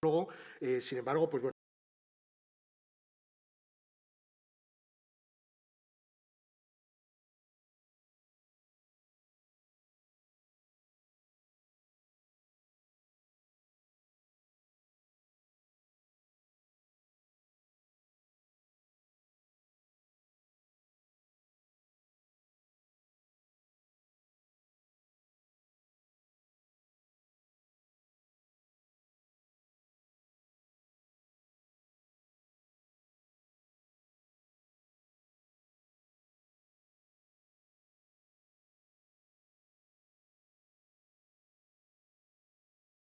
Luego, sin embargo, pues bueno.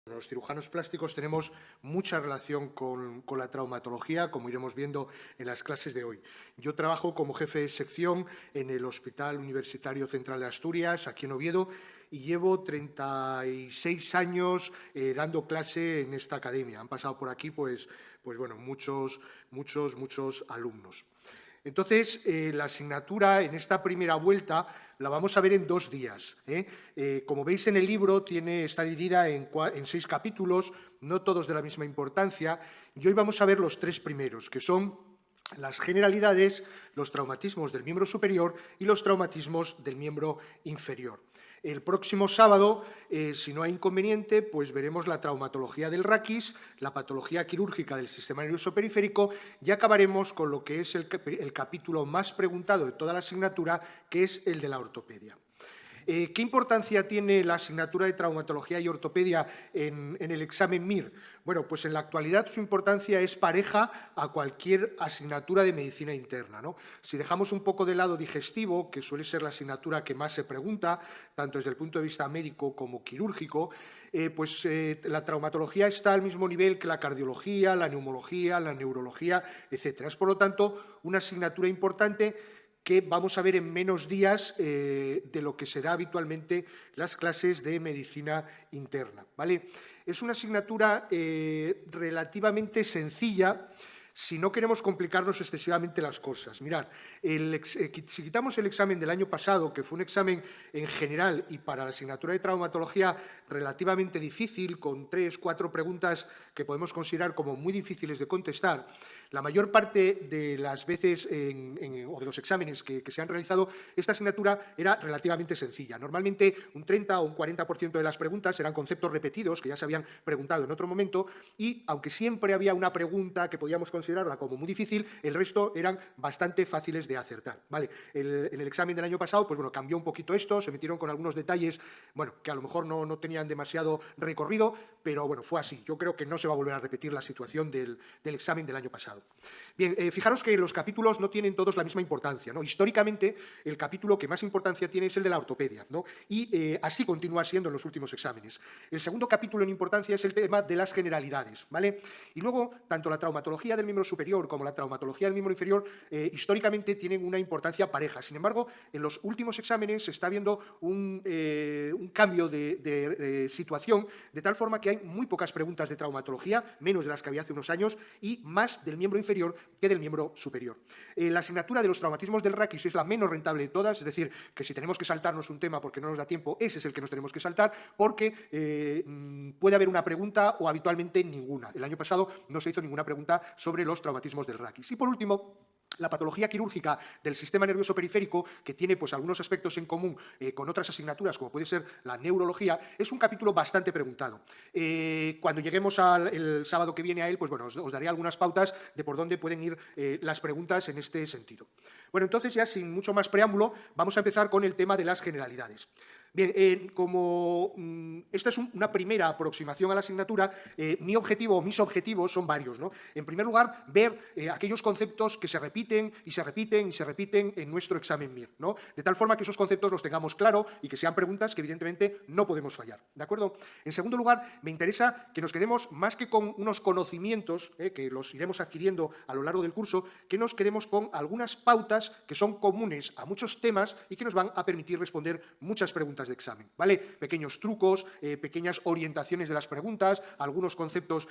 Los cirujanos plásticos tenemos mucha relación con la traumatología, como iremos viendo en las clases de hoy. Yo trabajo como jefe de sección en el Hospital Universitario Central de Asturias, aquí en Oviedo, y llevo 36 años dando clase en esta academia. Han pasado por aquí, pues bueno, muchos alumnos. Entonces, la asignatura en esta primera vuelta la vamos a ver en 2 días. Como veis en el libro, está dividida en 6 capítulos, no todos de la misma importancia, y hoy vamos a ver los 3 primeros, que son las generalidades, los traumatismos del miembro superior y los traumatismos del miembro inferior. El próximo sábado, si no hay inconveniente, pues veremos la traumatología del raquis, la patología quirúrgica del sistema nervioso periférico y acabaremos con lo que es el capítulo más preguntado de toda la asignatura, que es el de la ortopedia. ¿Qué importancia tiene la asignatura de traumatología y ortopedia en el examen MIR? Bueno, pues en la actualidad su importancia es pareja a cualquier asignatura de medicina interna, ¿no? Si dejamos un poco de lado digestivo, que suele ser la asignatura que más se pregunta, tanto desde el punto de vista médico como quirúrgico, la traumatología está al mismo nivel que la cardiología, la neumología, la neurología, etc. Es, por lo tanto, una asignatura importante que vamos a ver en menos días de lo que se da habitualmente las clases de medicina interna, ¿vale? Es una asignatura relativamente sencilla si no queremos complicarnos excesivamente las cosas. Mirad, si quitamos el examen del año pasado, que fue un examen en general y para la asignatura de traumatología relativamente difícil, con 3 o 4 preguntas que podemos considerar como muy difíciles de contestar, la mayor parte de las veces o de los exámenes que se han realizado, esta asignatura era relativamente sencilla. Normalmente un 30 o un 40% de las preguntas eran conceptos repetidos que ya se habían preguntado en otro momento y, aunque siempre había una pregunta que podíamos considerarla como muy difícil, el resto eran bastante fáciles de acertar, ¿vale? En el examen del año pasado, pues bueno, cambió un poquito esto, se metieron con algunos detalles, bueno, que a lo mejor no tenían demasiado recorrido, pero bueno, fue así. Yo creo que no se va a volver a repetir la situación del examen del año pasado. Bien, fijaros que los capítulos no tienen todos la misma importancia, ¿no? Históricamente, el capítulo que más importancia tiene es el de la ortopedia, ¿no? Y así continúa siendo en los últimos exámenes. El segundo capítulo en importancia es el tema de las generalidades, ¿vale? Y luego, tanto la traumatología del miembro superior como la traumatología del miembro inferior, históricamente tienen una importancia pareja. Sin embargo, en los últimos exámenes se está viendo un cambio de situación, de tal forma que hay muy pocas preguntas de traumatología, menos de las que había hace unos años, y más del miembro inferior que del miembro superior. La asignatura de los traumatismos del raquis es la menos rentable de todas, es decir, que si tenemos que saltarnos un tema porque no nos da tiempo, ese es el que nos tenemos que saltar, porque puede haber una pregunta o habitualmente ninguna. El año pasado no se hizo ninguna pregunta sobre los traumatismos del raquis. Y por último, la patología quirúrgica del sistema nervioso periférico, que tiene pues, algunos aspectos en común con otras asignaturas, como puede ser la neurología, es un capítulo bastante preguntado. Cuando lleguemos el sábado que viene a él, pues bueno, os daré algunas pautas de por dónde pueden ir las preguntas en este sentido. Bueno, entonces ya sin mucho más preámbulo, vamos a empezar con el tema de las generalidades. Bien, como esta es una primera aproximación a la asignatura, mi objetivo o mis objetivos son varios, ¿no? En primer lugar, ver aquellos conceptos que se repiten y se repiten y se repiten en nuestro examen MIR, ¿no? De tal forma que esos conceptos los tengamos claro y que sean preguntas que evidentemente no podemos fallar, ¿de acuerdo? En segundo lugar, me interesa que nos quedemos más que con unos conocimientos, que los iremos adquiriendo a lo largo del curso, que nos quedemos con algunas pautas que son comunes a muchos temas y que nos van a permitir responder muchas preguntas de examen, ¿vale? Pequeños trucos, pequeñas orientaciones de las preguntas, algunos conceptos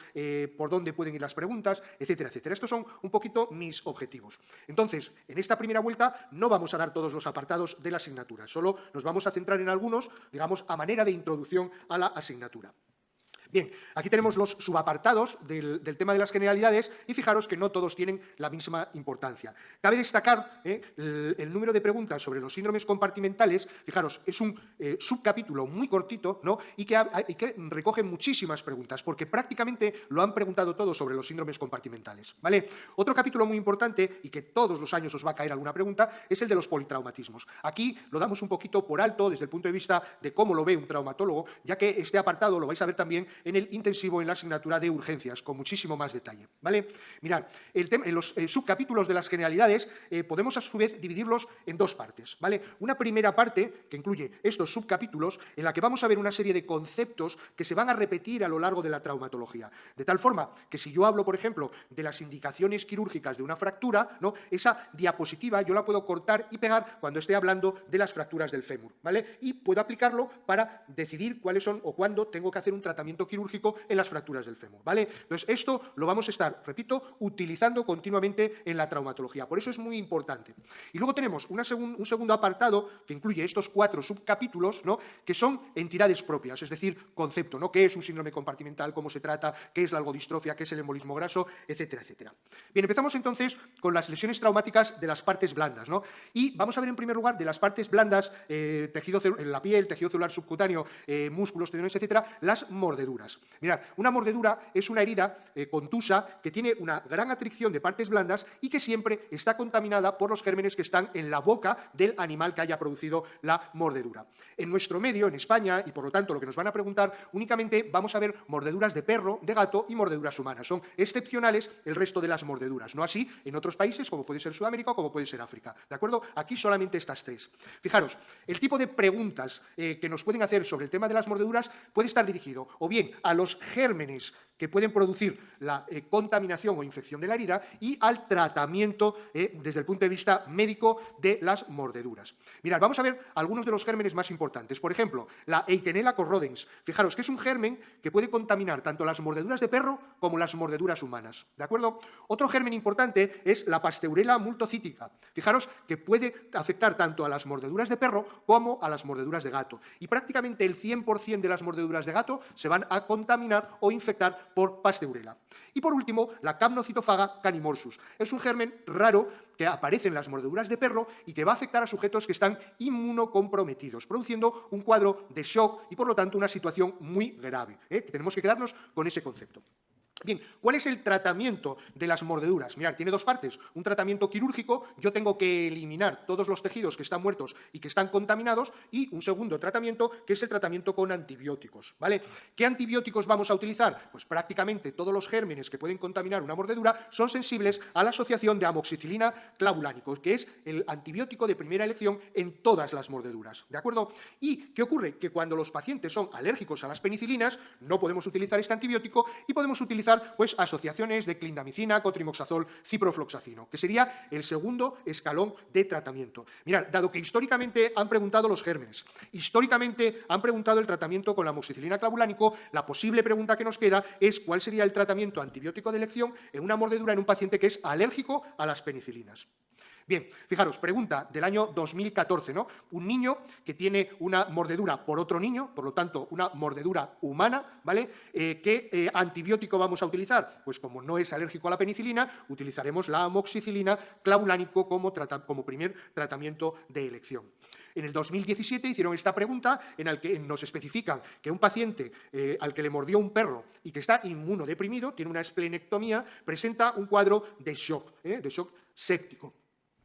por dónde pueden ir las preguntas, etcétera, etcétera. Estos son un poquito mis objetivos. Entonces, en esta primera vuelta no vamos a dar todos los apartados de la asignatura, solo nos vamos a centrar en algunos, digamos, a manera de introducción a la asignatura. Bien, aquí tenemos los subapartados del tema de las generalidades y fijaros que no todos tienen la misma importancia. Cabe destacar el número de preguntas sobre los síndromes compartimentales. Fijaros, es un subcapítulo muy cortito, ¿no? y que recoge muchísimas preguntas, porque prácticamente lo han preguntado todos sobre los síndromes compartimentales, ¿vale? Otro capítulo muy importante, y que todos los años os va a caer alguna pregunta, es el de los politraumatismos. Aquí lo damos un poquito por alto desde el punto de vista de cómo lo ve un traumatólogo, ya que este apartado lo vais a ver también en el intensivo en la asignatura de urgencias, con muchísimo más detalle, ¿vale? Mirad, en los subcapítulos de las generalidades podemos a su vez dividirlos en dos partes, ¿vale? Una primera parte, que incluye estos subcapítulos, en la que vamos a ver una serie de conceptos que se van a repetir a lo largo de la traumatología, de tal forma que si yo hablo, por ejemplo, de las indicaciones quirúrgicas de una fractura, ¿no? Esa diapositiva yo la puedo cortar y pegar cuando esté hablando de las fracturas del fémur, ¿vale? Y puedo aplicarlo para decidir cuáles son o cuándo tengo que hacer un tratamiento quirúrgico en las fracturas del fémur, ¿vale? Entonces, esto lo vamos a estar, repito, utilizando continuamente en la traumatología. Por eso es muy importante. Y luego tenemos un segundo apartado que incluye estos 4 subcapítulos, ¿no? Que son entidades propias, es decir, concepto, ¿no? ¿Qué es un síndrome compartimental? ¿Cómo se trata? ¿Qué es la algodistrofia? ¿Qué es el embolismo graso? Etcétera, etcétera. Bien, empezamos entonces con las lesiones traumáticas de las partes blandas, ¿no? Y vamos a ver en primer lugar de las partes blandas, tejido en la piel, tejido celular subcutáneo, músculos, tendones, etcétera, las mordeduras. Mirad, una mordedura es una herida contusa que tiene una gran atracción de partes blandas y que siempre está contaminada por los gérmenes que están en la boca del animal que haya producido la mordedura. En nuestro medio, en España, y por lo tanto lo que nos van a preguntar, únicamente vamos a ver mordeduras de perro, de gato y mordeduras humanas. Son excepcionales el resto de las mordeduras, no así en otros países como puede ser Sudamérica o como puede ser África. ¿De acuerdo? Aquí solamente estas 3. Fijaros, el tipo de preguntas que nos pueden hacer sobre el tema de las mordeduras puede estar dirigido o bien a los gérmenes que pueden producir la contaminación o infección de la herida y al tratamiento desde el punto de vista médico de las mordeduras. Mirad, vamos a ver algunos de los gérmenes más importantes. Por ejemplo, la Eikenella corrodens. Fijaros que es un germen que puede contaminar tanto las mordeduras de perro como las mordeduras humanas. ¿De acuerdo? Otro germen importante es la Pasteurella multocítica. Fijaros que puede afectar tanto a las mordeduras de perro como a las mordeduras de gato. Y prácticamente el 100% de las mordeduras de gato se van a contaminar o infectar por Pasteurella. Y por último, la Capnocitofaga canimorsus. Es un germen raro que aparece en las mordeduras de perro y que va a afectar a sujetos que están inmunocomprometidos, produciendo un cuadro de shock y, por lo tanto, una situación muy grave. Tenemos que quedarnos con ese concepto. Bien, ¿cuál es el tratamiento de las mordeduras? Mirad, tiene dos partes. Un tratamiento quirúrgico, yo tengo que eliminar todos los tejidos que están muertos y que están contaminados, y un segundo tratamiento, que es el tratamiento con antibióticos, ¿vale? ¿Qué antibióticos vamos a utilizar? Pues prácticamente todos los gérmenes que pueden contaminar una mordedura son sensibles a la asociación de amoxicilina clavulánico, que es el antibiótico de primera elección en todas las mordeduras, ¿de acuerdo? ¿Y qué ocurre? Que cuando los pacientes son alérgicos a las penicilinas, no podemos utilizar este antibiótico y podemos utilizar pues asociaciones de clindamicina, cotrimoxazol, ciprofloxacino, que sería el segundo escalón de tratamiento. Mirad, dado que históricamente han preguntado los gérmenes, históricamente han preguntado el tratamiento con la amoxicilina clavulánico, la posible pregunta que nos queda es cuál sería el tratamiento antibiótico de elección en una mordedura en un paciente que es alérgico a las penicilinas. Bien, fijaros, pregunta del año 2014, ¿no? Un niño que tiene una mordedura por otro niño, por lo tanto, una mordedura humana, ¿vale? ¿Qué antibiótico vamos a utilizar? Pues como no es alérgico a la penicilina, utilizaremos la amoxicilina clavulánico como primer tratamiento de elección. En el 2017 hicieron esta pregunta en la que nos especifican que un paciente al que le mordió un perro y que está inmunodeprimido, tiene una esplenectomía, presenta un cuadro de shock séptico.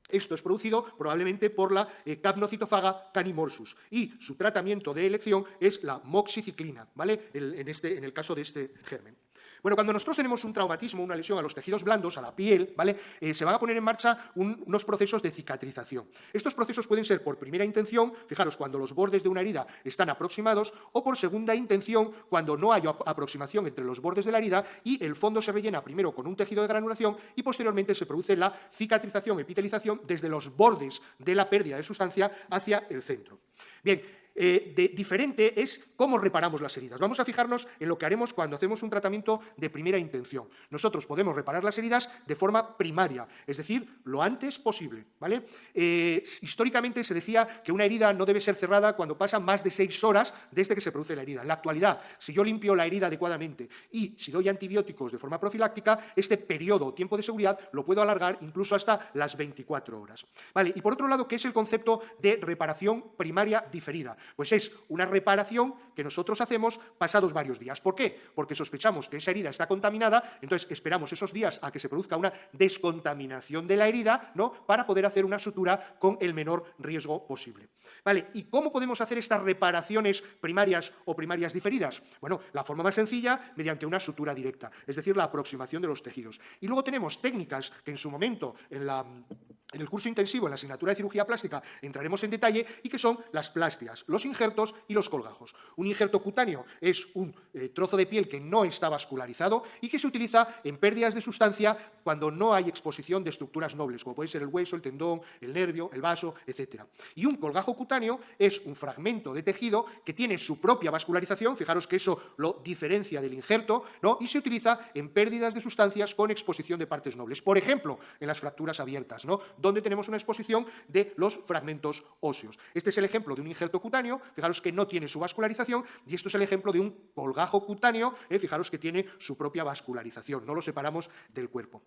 Esto es producido probablemente por la Capnocitofaga canimorsus y su tratamiento de elección es la moxiciclina, ¿vale? En el caso de este germen. Bueno, cuando nosotros tenemos un traumatismo, una lesión a los tejidos blandos, a la piel, ¿vale? Se van a poner en marcha unos procesos de cicatrización. Estos procesos pueden ser por primera intención, fijaros, cuando los bordes de una herida están aproximados, o por segunda intención, cuando no hay aproximación entre los bordes de la herida y el fondo se rellena primero con un tejido de granulación y posteriormente se produce la cicatrización, epitelización desde los bordes de la pérdida de sustancia hacia el centro. Bien, diferente es cómo reparamos las heridas. Vamos a fijarnos en lo que haremos cuando hacemos un tratamiento de primera intención. Nosotros podemos reparar las heridas de forma primaria, es decir, lo antes posible, ¿vale? Históricamente se decía que una herida no debe ser cerrada cuando pasan más de 6 horas desde que se produce la herida. En la actualidad, si yo limpio la herida adecuadamente y si doy antibióticos de forma profiláctica, este periodo o tiempo de seguridad lo puedo alargar incluso hasta las 24 horas. ¿Vale? Y por otro lado, ¿qué es el concepto de reparación primaria diferida? Pues es una reparación que nosotros hacemos pasados varios días. ¿Por qué? Porque sospechamos que esa herida está contaminada, entonces esperamos esos días a que se produzca una descontaminación de la herida, ¿no?, para poder hacer una sutura con el menor riesgo posible. ¿Vale? ¿Y cómo podemos hacer estas reparaciones primarias o primarias diferidas? Bueno, la forma más sencilla, mediante una sutura directa, es decir, la aproximación de los tejidos. Y luego tenemos técnicas que en su momento en el curso intensivo, en la asignatura de cirugía plástica, entraremos en detalle, y que son las plastias, los injertos y los colgajos. Un injerto cutáneo es un trozo de piel que no está vascularizado y que se utiliza en pérdidas de sustancia cuando no hay exposición de estructuras nobles, como puede ser el hueso, el tendón, el nervio, el vaso, etc. Y un colgajo cutáneo es un fragmento de tejido que tiene su propia vascularización, fijaros que eso lo diferencia del injerto, ¿no?, y se utiliza en pérdidas de sustancias con exposición de partes nobles. Por ejemplo, en las fracturas abiertas, ¿no?, donde tenemos una exposición de los fragmentos óseos. Este es el ejemplo de un injerto cutáneo, fijaros que no tiene su vascularización, y esto es el ejemplo de un colgajo cutáneo, fijaros que tiene su propia vascularización, no lo separamos del cuerpo.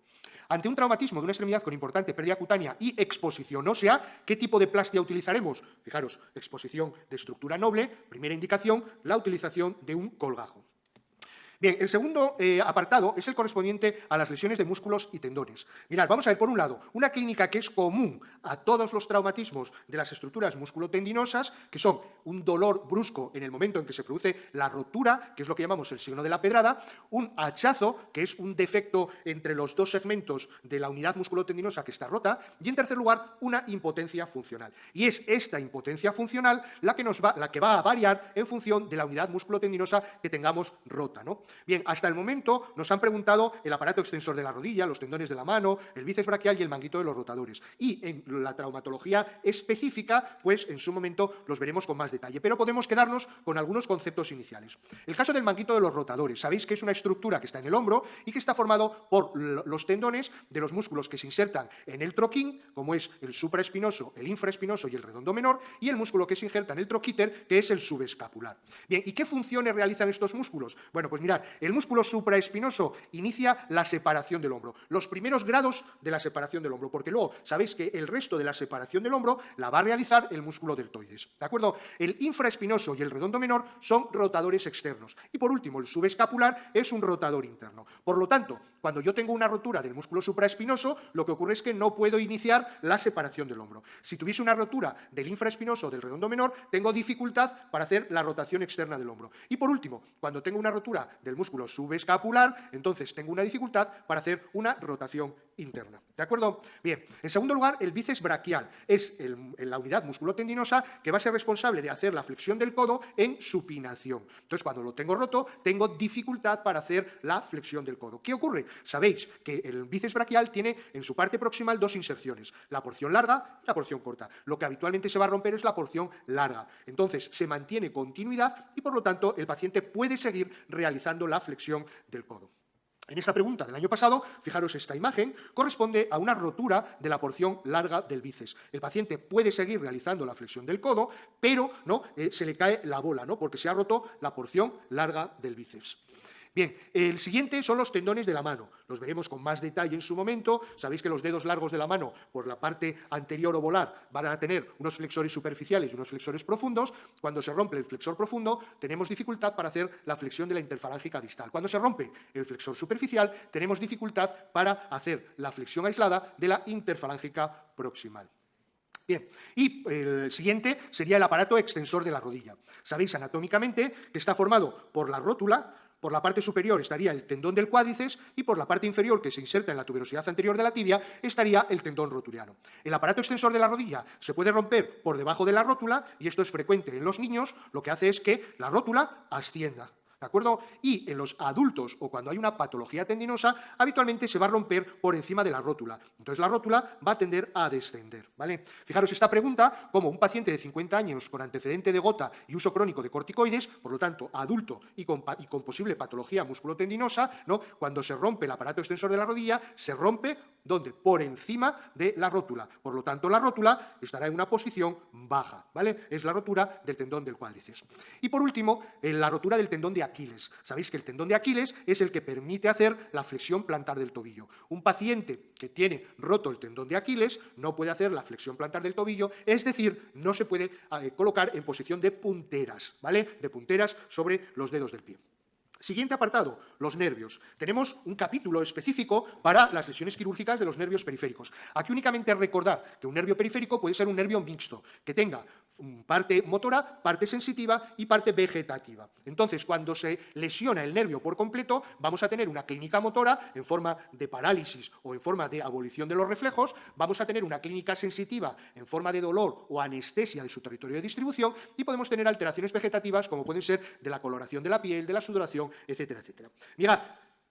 Ante un traumatismo de una extremidad con importante pérdida cutánea y exposición ósea, ¿qué tipo de plastia utilizaremos? Fijaros, exposición de estructura noble, primera indicación, la utilización de un colgajo. Bien, el segundo apartado es el correspondiente a las lesiones de músculos y tendones. Mirad, vamos a ver, por un lado, una clínica que es común a todos los traumatismos de las estructuras musculotendinosas, que son un dolor brusco en el momento en que se produce la rotura, que es lo que llamamos el signo de la pedrada, un hachazo, que es un defecto entre los dos segmentos de la unidad musculotendinosa que está rota, y, en tercer lugar, una impotencia funcional. Y es esta impotencia funcional la que va a variar en función de la unidad musculotendinosa que tengamos rota, ¿no? Bien, hasta el momento nos han preguntado el aparato extensor de la rodilla, los tendones de la mano, el bíceps braquial y el manguito de los rotadores. Y en la traumatología específica, pues en su momento los veremos con más detalle, pero podemos quedarnos con algunos conceptos iniciales. El caso del manguito de los rotadores, sabéis que es una estructura que está en el hombro y que está formado por los tendones de los músculos que se insertan en el troquín, como es el supraespinoso, el infraespinoso y el redondo menor, y el músculo que se injerta en el troquíter, que es el subescapular. Bien, ¿y qué funciones realizan estos músculos? Bueno, pues mirad, el músculo supraespinoso inicia la separación del hombro, los primeros grados de la separación del hombro, porque luego sabéis que el resto de la separación del hombro la va a realizar el músculo deltoides, ¿de acuerdo? El infraespinoso y el redondo menor son rotadores externos. Y por último, el subescapular es un rotador interno. Por lo tanto, cuando yo tengo una rotura del músculo supraespinoso, lo que ocurre es que no puedo iniciar la separación del hombro. Si tuviese una rotura del infraespinoso o del redondo menor, tengo dificultad para hacer la rotación externa del hombro. Y por último, cuando tengo una rotura del músculo subescapular, entonces tengo una dificultad para hacer una rotación interna. ¿De acuerdo? Bien, en segundo lugar, el bíceps braquial es la unidad musculotendinosa que va a ser responsable de hacer la flexión del codo en supinación. Entonces, cuando lo tengo roto, tengo dificultad para hacer la flexión del codo. ¿Qué ocurre? Sabéis que el bíceps braquial tiene en su parte proximal dos inserciones, la porción larga y la porción corta. Lo que habitualmente se va a romper es la porción larga. Entonces, se mantiene continuidad y, por lo tanto, el paciente puede seguir realizando la flexión del codo. En esta pregunta del año pasado, fijaros, esta imagen corresponde a una rotura de la porción larga del bíceps. El paciente puede seguir realizando la flexión del codo, pero ¿no? Se le cae la bola, ¿no? Porque se ha roto la porción larga del bíceps. Bien, el siguiente son los tendones de la mano. Los veremos con más detalle en su momento. Sabéis que los dedos largos de la mano, por la parte anterior o volar, van a tener unos flexores superficiales y unos flexores profundos. Cuando se rompe el flexor profundo, tenemos dificultad para hacer la flexión de la interfalángica distal. Cuando se rompe el flexor superficial, tenemos dificultad para hacer la flexión aislada de la interfalángica proximal. Bien, y el siguiente sería el aparato extensor de la rodilla. Sabéis anatómicamente que está formado por la rótula. Por la parte superior estaría el tendón del cuádriceps y por la parte inferior, que se inserta en la tuberosidad anterior de la tibia, estaría el tendón rotuliano. El aparato extensor de la rodilla se puede romper por debajo de la rótula y esto es frecuente en los niños. Lo que hace es que la rótula ascienda. ¿De acuerdo? Y en los adultos o cuando hay una patología tendinosa, habitualmente se va a romper por encima de la rótula. Entonces la rótula va a tender a descender, ¿vale? Fijaros esta pregunta, como un paciente de 50 años con antecedente de gota y uso crónico de corticoides, por lo tanto adulto y con posible patología musculotendinosa, ¿no? Cuando se rompe el aparato extensor de la rodilla, se rompe, ¿dónde? Por encima de la rótula. Por lo tanto, la rótula estará en una posición baja, ¿vale? Es la rotura del tendón del cuádriceps. Y por último, la rotura del tendón de Aquiles. Sabéis que el tendón de Aquiles es el que permite hacer la flexión plantar del tobillo. Un paciente que tiene roto el tendón de Aquiles no puede hacer la flexión plantar del tobillo, es decir, no se puede colocar en posición de punteras, ¿vale? De punteras sobre los dedos del pie. Siguiente apartado, los nervios. Tenemos un capítulo específico para las lesiones quirúrgicas de los nervios periféricos. Aquí únicamente recordar que un nervio periférico puede ser un nervio mixto, que tenga parte motora, parte sensitiva y parte vegetativa. Entonces, cuando se lesiona el nervio por completo, vamos a tener una clínica motora en forma de parálisis o en forma de abolición de los reflejos, vamos a tener una clínica sensitiva en forma de dolor o anestesia de su territorio de distribución y podemos tener alteraciones vegetativas como pueden ser de la coloración de la piel, de la sudoración, etcétera, etcétera. Mirad,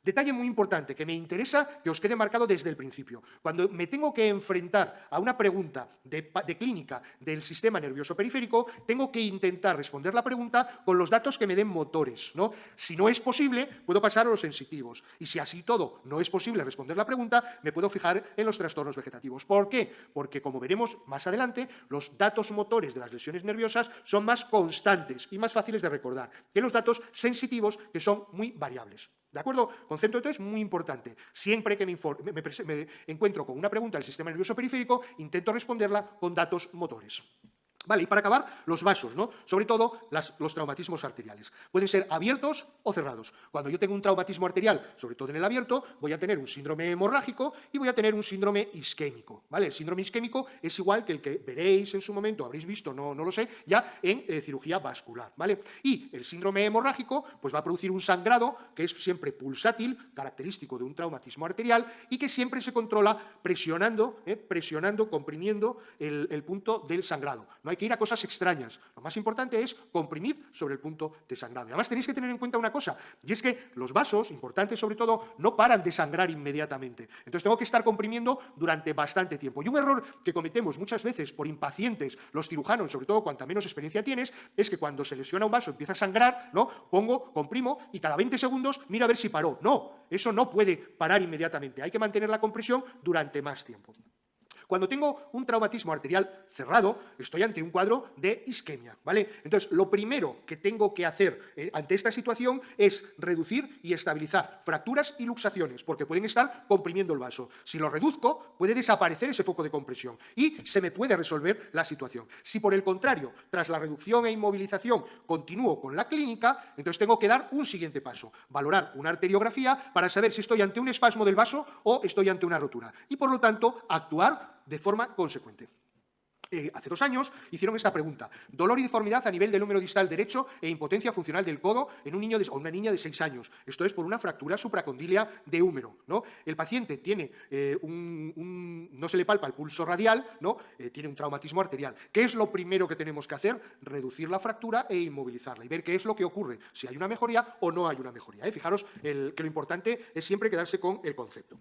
detalle muy importante que me interesa que os quede marcado desde el principio. Cuando me tengo que enfrentar a una pregunta de clínica del sistema nervioso periférico, tengo que intentar responder la pregunta con los datos que me den motores, ¿no? Si no es posible, puedo pasar a los sensitivos. Y si así todo no es posible responder la pregunta, me puedo fijar en los trastornos vegetativos. ¿Por qué? Porque, como veremos más adelante, los datos motores de las lesiones nerviosas son más constantes y más fáciles de recordar que los datos sensitivos, que son muy variables. ¿De acuerdo? Concepto entonces muy importante. Siempre que me encuentro con una pregunta del sistema nervioso periférico, intento responderla con datos motores. Vale, y para acabar, los vasos, ¿no? Sobre todo los traumatismos arteriales. Pueden ser abiertos o cerrados. Cuando yo tengo un traumatismo arterial, sobre todo en el abierto, voy a tener un síndrome hemorrágico y voy a tener un síndrome isquémico, ¿vale? El síndrome isquémico es igual que el que veréis en su momento, habréis visto, no lo sé, ya en cirugía vascular, ¿vale? Y el síndrome hemorrágico pues va a producir un sangrado que es siempre pulsátil, característico de un traumatismo arterial y que siempre se controla presionando, comprimiendo el punto del sangrado. No hay que ir a cosas extrañas. Lo más importante es comprimir sobre el punto de sangrado. Y además tenéis que tener en cuenta una cosa, y es que los vasos, importantes sobre todo, no paran de sangrar inmediatamente. Entonces tengo que estar comprimiendo durante bastante tiempo. Y un error que cometemos muchas veces por impacientes los cirujanos, sobre todo cuanta menos experiencia tienes, es que cuando se lesiona un vaso empieza a sangrar, ¿no? Comprimo y cada 20 segundos miro a ver si paró. No, eso no puede parar inmediatamente. Hay que mantener la compresión durante más tiempo. Cuando tengo un traumatismo arterial cerrado, estoy ante un cuadro de isquemia, ¿vale? Entonces, lo primero que tengo que hacer ante esta situación es reducir y estabilizar fracturas y luxaciones, porque pueden estar comprimiendo el vaso. Si lo reduzco, puede desaparecer ese foco de compresión y se me puede resolver la situación. Si, por el contrario, tras la reducción e inmovilización continúo con la clínica, entonces tengo que dar un siguiente paso, valorar una arteriografía para saber si estoy ante un espasmo del vaso o estoy ante una rotura y, por lo tanto, actuar de forma consecuente. Hace 2 años hicieron esta pregunta: dolor y deformidad a nivel del húmero distal derecho e impotencia funcional del codo en un niño o una niña de 6 años. Esto es por una fractura supracondilia de húmero, ¿no? El paciente tiene no se le palpa el pulso radial, ¿no? Tiene un traumatismo arterial. ¿Qué es lo primero que tenemos que hacer? Reducir la fractura e inmovilizarla y ver qué es lo que ocurre, si hay una mejoría o no hay una mejoría. Fijaros que lo importante es siempre quedarse con el concepto.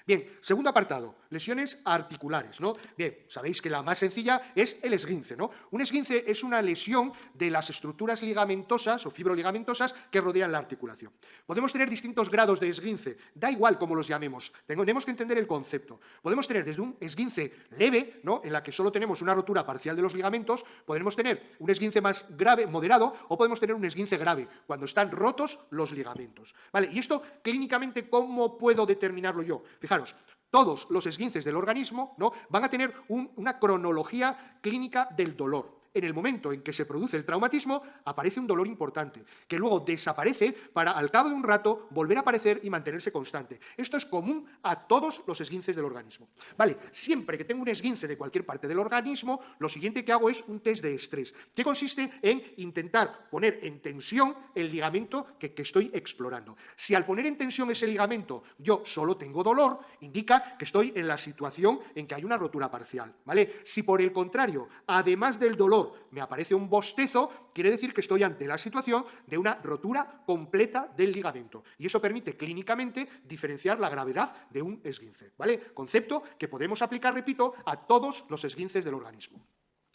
Bien, segundo apartado, lesiones articulares, ¿no? Bien, sabéis que la más sencilla es el esguince, ¿no? Un esguince es una lesión de las estructuras ligamentosas o fibroligamentosas que rodean la articulación. Podemos tener distintos grados de esguince, da igual cómo los llamemos, tenemos que entender el concepto. Podemos tener desde un esguince leve, ¿no? En la que solo tenemos una rotura parcial de los ligamentos, podemos tener un esguince más grave, moderado, o podemos tener un esguince grave, cuando están rotos los ligamentos, ¿vale? Y esto, clínicamente, ¿cómo puedo determinarlo yo? Fijaros, todos los esguinces del organismo, ¿no? Van a tener una cronología clínica del dolor. En el momento en que se produce el traumatismo, aparece un dolor importante, que luego desaparece para, al cabo de un rato, volver a aparecer y mantenerse constante. Esto es común a todos los esguinces del organismo. Vale, siempre que tengo un esguince de cualquier parte del organismo, lo siguiente que hago es un test de estrés, que consiste en intentar poner en tensión el ligamento que estoy explorando. Si al poner en tensión ese ligamento yo solo tengo dolor, indica que estoy en la situación en que hay una rotura parcial, ¿vale? Si por el contrario, además del dolor, dolor me aparece un bostezo, quiere decir que estoy ante la situación de una rotura completa del ligamento. Y eso permite clínicamente diferenciar la gravedad de un esguince, ¿vale? Concepto que podemos aplicar, repito, a todos los esguinces del organismo.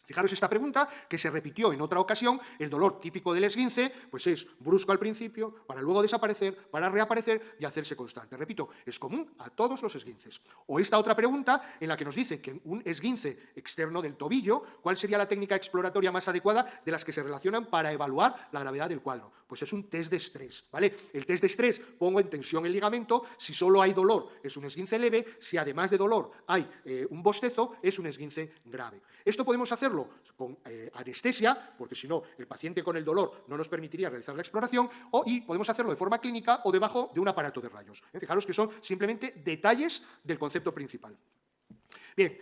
Fijaros esta pregunta, que se repitió en otra ocasión. El dolor típico del esguince pues es brusco al principio, para luego desaparecer, para reaparecer y hacerse constante. Repito, es común a todos los esguinces. O esta otra pregunta en la que nos dice que un esguince externo del tobillo, ¿cuál sería la técnica exploratoria más adecuada de las que se relacionan para evaluar la gravedad del cuadro? Pues es un test de estrés, ¿vale? El test de estrés, pongo en tensión el ligamento, si solo hay dolor es un esguince leve, si además de dolor hay un bostezo es un esguince grave. Esto podemos hacerlo con anestesia, porque si no, el paciente con el dolor no nos permitiría realizar la exploración, y podemos hacerlo de forma clínica o debajo de un aparato de rayos. Fijaros que son simplemente detalles del concepto principal. Bien,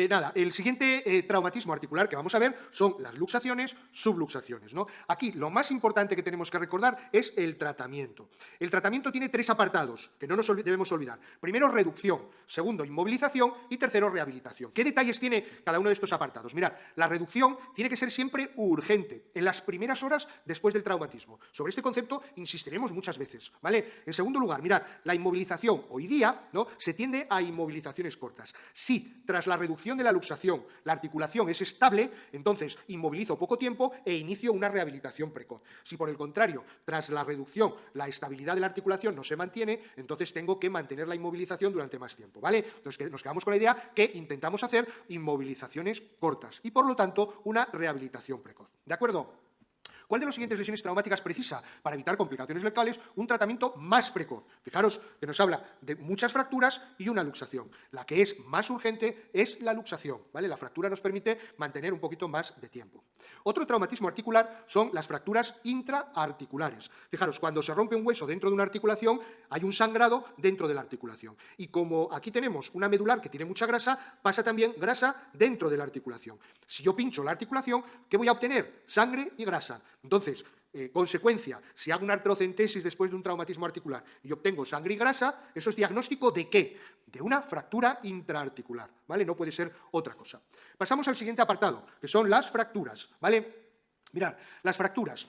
nada, el siguiente traumatismo articular que vamos a ver son las luxaciones, subluxaciones, ¿no? Aquí lo más importante que tenemos que recordar es el tratamiento. El tratamiento tiene 3 apartados que no nos debemos olvidar. Primero, reducción. Segundo, inmovilización. Y tercero, rehabilitación. ¿Qué detalles tiene cada uno de estos apartados? Mirad, la reducción tiene que ser siempre urgente, en las primeras horas después del traumatismo. Sobre este concepto insistiremos muchas veces, ¿vale? En segundo lugar, mirad, la inmovilización hoy día, ¿no?, se tiende a inmovilizaciones cortas. Si tras la reducción de la luxación la articulación es estable, entonces inmovilizo poco tiempo e inicio una rehabilitación precoz. Si por el contrario, tras la reducción la estabilidad de la articulación no se mantiene, entonces tengo que mantener la inmovilización durante más tiempo, ¿vale? Entonces nos quedamos con la idea que intentamos hacer inmovilizaciones cortas y por lo tanto una rehabilitación precoz. ¿De acuerdo? ¿Cuál de las siguientes lesiones traumáticas precisa para evitar complicaciones locales un tratamiento más precoz? Fijaros que nos habla de muchas fracturas y una luxación. La que es más urgente es la luxación, ¿vale? La fractura nos permite mantener un poquito más de tiempo. Otro traumatismo articular son las fracturas intraarticulares. Fijaros, cuando se rompe un hueso dentro de una articulación, hay un sangrado dentro de la articulación. Y como aquí tenemos una medular que tiene mucha grasa, pasa también grasa dentro de la articulación. Si yo pincho la articulación, ¿qué voy a obtener? Sangre y grasa. Entonces, consecuencia, si hago una artrocentesis después de un traumatismo articular y obtengo sangre y grasa, ¿eso es diagnóstico de qué? De una fractura intraarticular, ¿vale? No puede ser otra cosa. Pasamos al siguiente apartado, que son las fracturas, ¿vale? Mirad, las fracturas.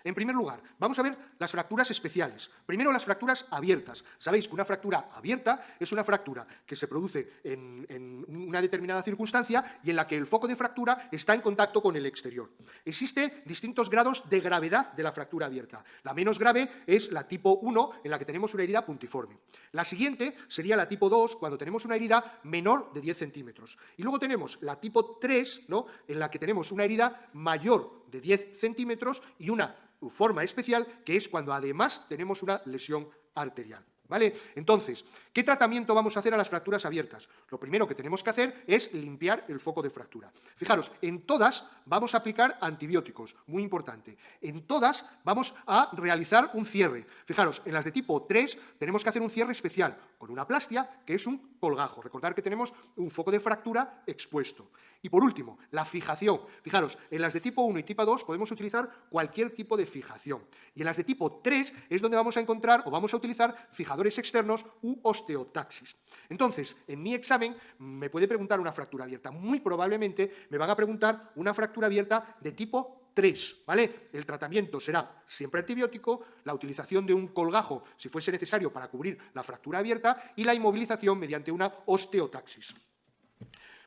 En primer lugar, vamos a ver las fracturas especiales. Primero, las fracturas abiertas. Sabéis que una fractura abierta es una fractura que se produce en una determinada circunstancia y en la que el foco de fractura está en contacto con el exterior. Existen distintos grados de gravedad de la fractura abierta. La menos grave es la tipo 1, en la que tenemos una herida puntiforme. La siguiente sería la tipo 2, cuando tenemos una herida menor de 10 centímetros. Y luego tenemos la tipo 3, ¿no?, en la que tenemos una herida mayor de 10 centímetros y una forma especial, que es cuando además tenemos una lesión arterial, ¿vale? Entonces, ¿qué tratamiento vamos a hacer a las fracturas abiertas? Lo primero que tenemos que hacer es limpiar el foco de fractura. Fijaros, en todas vamos a aplicar antibióticos, muy importante. En todas vamos a realizar un cierre. Fijaros, en las de tipo 3 tenemos que hacer un cierre especial, con una plastia, que es un colgajo. Recordad que tenemos un foco de fractura expuesto. Y por último, la fijación. Fijaros, en las de tipo 1 y tipo 2 podemos utilizar cualquier tipo de fijación. Y en las de tipo 3 es donde vamos a encontrar o vamos a utilizar fijadores externos u osteotaxis. Entonces, en mi examen me puede preguntar una fractura abierta. Muy probablemente me van a preguntar una fractura abierta de tipo 3, ¿vale? El tratamiento será siempre antibiótico, la utilización de un colgajo si fuese necesario para cubrir la fractura abierta y la inmovilización mediante una osteotaxis.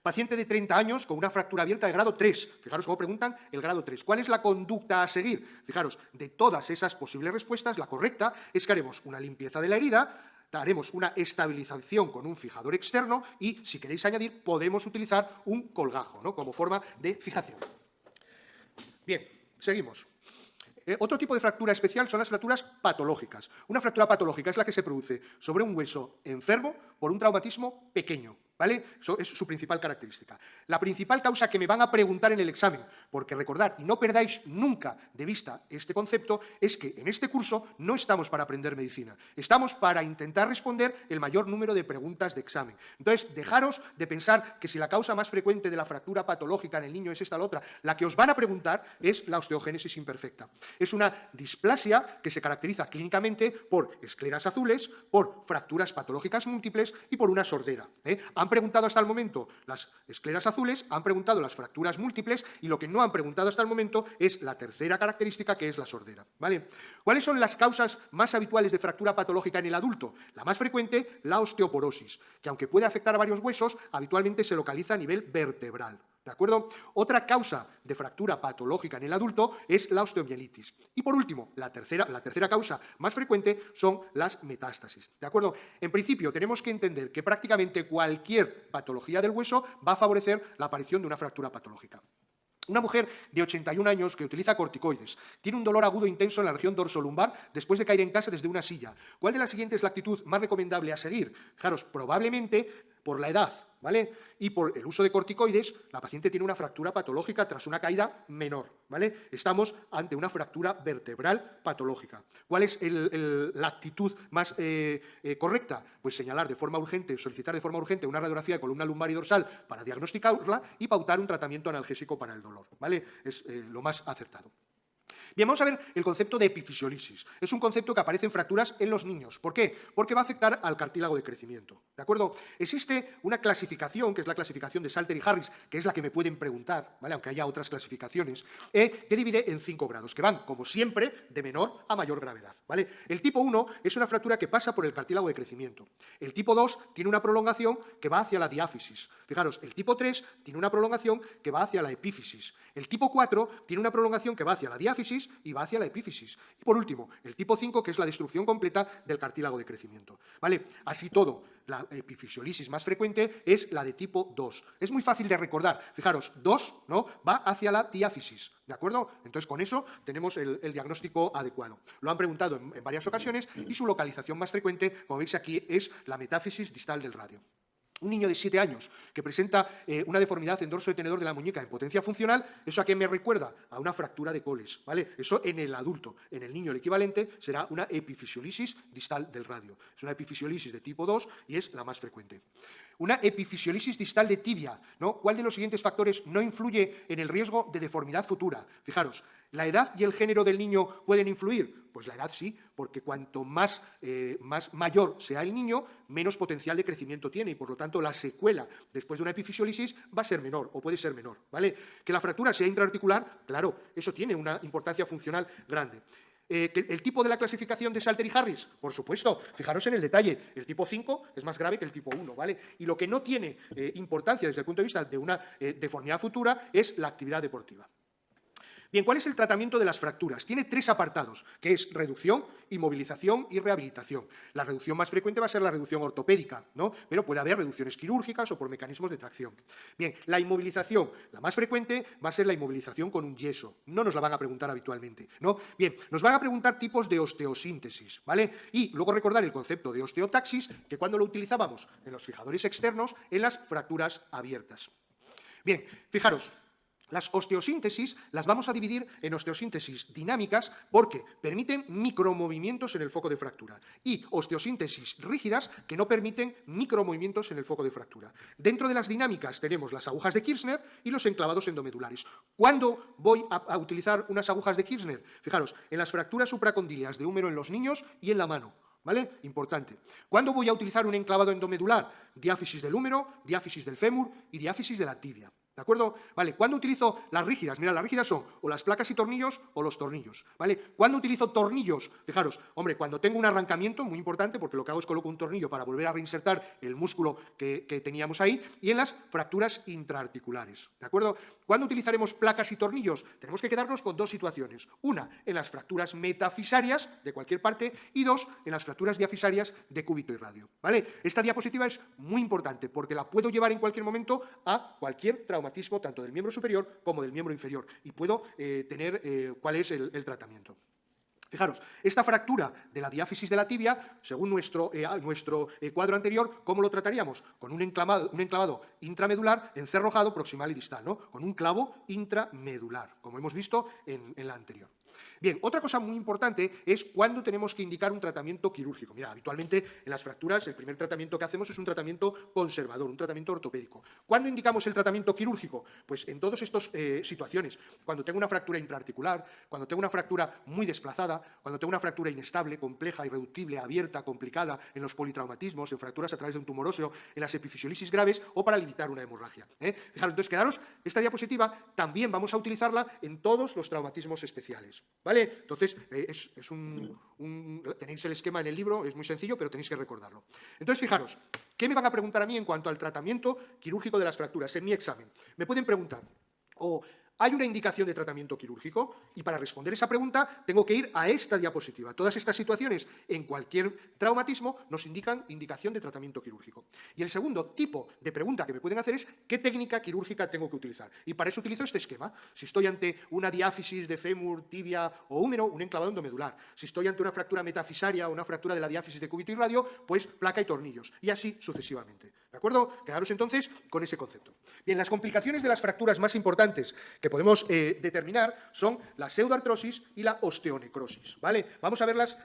Paciente de 30 años con una fractura abierta de grado 3. Fijaros cómo preguntan el grado 3. ¿Cuál es la conducta a seguir? Fijaros, de todas esas posibles respuestas, la correcta es que haremos una limpieza de la herida, haremos una estabilización con un fijador externo y, si queréis añadir, podemos utilizar un colgajo, ¿no?, como forma de fijación. Bien, seguimos. Otro tipo de fractura especial son las fracturas patológicas. Una fractura patológica es la que se produce sobre un hueso enfermo por un traumatismo pequeño, ¿vale? Eso es su principal característica. La principal causa que me van a preguntar en el examen, porque recordad, y no perdáis nunca de vista este concepto, es que en este curso no estamos para aprender medicina, estamos para intentar responder el mayor número de preguntas de examen. Entonces, dejaros de pensar que si la causa más frecuente de la fractura patológica en el niño es esta o la otra, la que os van a preguntar es la osteogénesis imperfecta. Es una displasia que se caracteriza clínicamente por escleras azules, por fracturas patológicas múltiples y por una sordera. Han preguntado hasta el momento las escleras azules, han preguntado las fracturas múltiples y lo que no han preguntado hasta el momento es la tercera característica, que es la sordera, ¿vale? ¿Cuáles son las causas más habituales de fractura patológica en el adulto? La más frecuente, la osteoporosis, que aunque puede afectar a varios huesos, habitualmente se localiza a nivel vertebral. ¿De acuerdo? Otra causa de fractura patológica en el adulto es la osteomielitis. Y por último, la tercera causa más frecuente son las metástasis. ¿De acuerdo? En principio, tenemos que entender que prácticamente cualquier patología del hueso va a favorecer la aparición de una fractura patológica. Una mujer de 81 años que utiliza corticoides tiene un dolor agudo intenso en la región dorsolumbar después de caer en casa desde una silla. ¿Cuál de las siguientes es la actitud más recomendable a seguir? Fijaros, probablemente por la edad, ¿vale? Y por el uso de corticoides, la paciente tiene una fractura patológica tras una caída menor, ¿vale? Estamos ante una fractura vertebral patológica. ¿Cuál es la actitud más correcta? Pues señalar de forma urgente, solicitar de forma urgente una radiografía de columna lumbar y dorsal para diagnosticarla y pautar un tratamiento analgésico para el dolor, ¿vale? Es lo más acertado. Bien, vamos a ver el concepto de epifisiolisis. Es un concepto que aparece en fracturas en los niños. ¿Por qué? Porque va a afectar al cartílago de crecimiento. ¿De acuerdo? Existe una clasificación, que es la clasificación de Salter y Harris, que es la que me pueden preguntar, ¿vale? Aunque haya otras clasificaciones, que divide en 5 grados, que van, como siempre, de menor a mayor gravedad, ¿vale? El tipo 1 es una fractura que pasa por el cartílago de crecimiento. El tipo 2 tiene una prolongación que va hacia la diáfisis. Fijaros, el tipo 3 tiene una prolongación que va hacia la epífisis. El tipo 4 tiene una prolongación que va hacia la diáfisis y va hacia la epífisis. Y por último, el tipo 5, que es la destrucción completa del cartílago de crecimiento. ¿Vale? Así todo, la epifisiolisis más frecuente es la de tipo 2. Es muy fácil de recordar. Fijaros, 2, ¿no?, va hacia la diáfisis. ¿De acuerdo? Entonces, con eso tenemos el diagnóstico adecuado. Lo han preguntado en varias ocasiones y su localización más frecuente, como veis aquí, es la metáfisis distal del radio. Un niño de 7 años que presenta una deformidad en dorso de tenedor de la muñeca en potencia funcional, ¿eso a qué me recuerda? A una fractura de coles, ¿vale? Eso en el adulto. En el niño el equivalente será una epifisiolisis distal del radio. Es una epifisiolisis de tipo 2 y es la más frecuente. Una epifisiolisis distal de tibia, ¿no? ¿Cuál de los siguientes factores no influye en el riesgo de deformidad futura? Fijaros, ¿la edad y el género del niño pueden influir? Pues la edad sí, porque cuanto más mayor sea el niño, menos potencial de crecimiento tiene y, por lo tanto, la secuela después de una epifisiolisis va a ser menor o puede ser menor, ¿vale? Que la fractura sea intraarticular, claro, eso tiene una importancia funcional grande. ¿El tipo de la clasificación de Salter y Harris? Por supuesto, fijaros en el detalle, el tipo 5 es más grave que el tipo 1, ¿vale? Y lo que no tiene importancia desde el punto de vista de una deformidad futura es la actividad deportiva. Bien, ¿cuál es el tratamiento de las fracturas? Tiene 3 apartados, que es reducción, inmovilización y rehabilitación. La reducción más frecuente va a ser la reducción ortopédica, ¿no? Pero puede haber reducciones quirúrgicas o por mecanismos de tracción. Bien, la inmovilización, la más frecuente va a ser la inmovilización con un yeso. No nos la van a preguntar habitualmente, ¿no? Bien, nos van a preguntar tipos de osteosíntesis, ¿vale? Y luego recordar el concepto de osteotaxis, que cuando lo utilizábamos en los fijadores externos, en las fracturas abiertas. Bien, fijaros. Las osteosíntesis las vamos a dividir en osteosíntesis dinámicas porque permiten micromovimientos en el foco de fractura y osteosíntesis rígidas que no permiten micromovimientos en el foco de fractura. Dentro de las dinámicas tenemos las agujas de Kirchner y los enclavados endomedulares. ¿Cuándo voy a utilizar unas agujas de Kirchner? Fijaros, en las fracturas supracondilias de húmero en los niños y en la mano. ¿Vale? Importante. ¿Cuándo voy a utilizar un enclavado endomedular? Diáfisis del húmero, diáfisis del fémur y diáfisis de la tibia. ¿De acuerdo? Vale, ¿cuándo utilizo las rígidas? Mira, las rígidas son o las placas y tornillos o los tornillos, ¿vale? ¿Cuándo utilizo tornillos? Fijaros, hombre, cuando tengo un arrancamiento, muy importante, porque lo que hago es coloco un tornillo para volver a reinsertar el músculo que teníamos ahí, y en las fracturas intraarticulares, ¿de acuerdo? ¿Cuándo utilizaremos placas y tornillos? Tenemos que quedarnos con 2 situaciones. Una, en las fracturas metafisarias de cualquier parte, y 2, en las fracturas diafisarias de cúbito y radio, ¿vale? Esta diapositiva es muy importante porque la puedo llevar en cualquier momento a cualquier traumatismo tanto del miembro superior como del miembro inferior y puedo tener cuál es el tratamiento. Fijaros, esta fractura de la diáfisis de la tibia, según nuestro cuadro anterior, ¿cómo lo trataríamos? Con un enclavado intramedular encerrojado proximal y distal, ¿no? Con un clavo intramedular, como hemos visto en la anterior. Bien, otra cosa muy importante es cuándo tenemos que indicar un tratamiento quirúrgico. Mira, habitualmente en las fracturas el primer tratamiento que hacemos es un tratamiento conservador, un tratamiento ortopédico. ¿Cuándo indicamos el tratamiento quirúrgico? Pues en todas estas situaciones. Cuando tengo una fractura intraarticular, cuando tengo una fractura muy desplazada, cuando tengo una fractura inestable, compleja, irreductible, abierta, complicada, en los politraumatismos, en fracturas a través de un tumor óseo, en las epifisiolisis graves o para limitar una hemorragia. Fijaros, entonces, quedaros, esta diapositiva también vamos a utilizarla en todos los traumatismos especiales. ¿Vale? Entonces, tenéis el esquema en el libro, es muy sencillo, pero tenéis que recordarlo. Entonces, fijaros, ¿qué me van a preguntar a mí en cuanto al tratamiento quirúrgico de las fracturas en mi examen? Me pueden preguntar, ¿hay una indicación de tratamiento quirúrgico? Y para responder esa pregunta tengo que ir a esta diapositiva. Todas estas situaciones en cualquier traumatismo nos indican indicación de tratamiento quirúrgico. Y el segundo tipo de pregunta que me pueden hacer es ¿qué técnica quirúrgica tengo que utilizar? Y para eso utilizo este esquema. Si estoy ante una diáfisis de fémur, tibia o húmero, un enclavado endomedular. Si estoy ante una fractura metafisaria o una fractura de la diáfisis de cúbito y radio, pues placa y tornillos. Y así sucesivamente. ¿De acuerdo? Quedaros entonces con ese concepto. Bien, las complicaciones de las fracturas más importantes que podemos determinar son la pseudoartrosis y la osteonecrosis, ¿vale? Vamos a verlas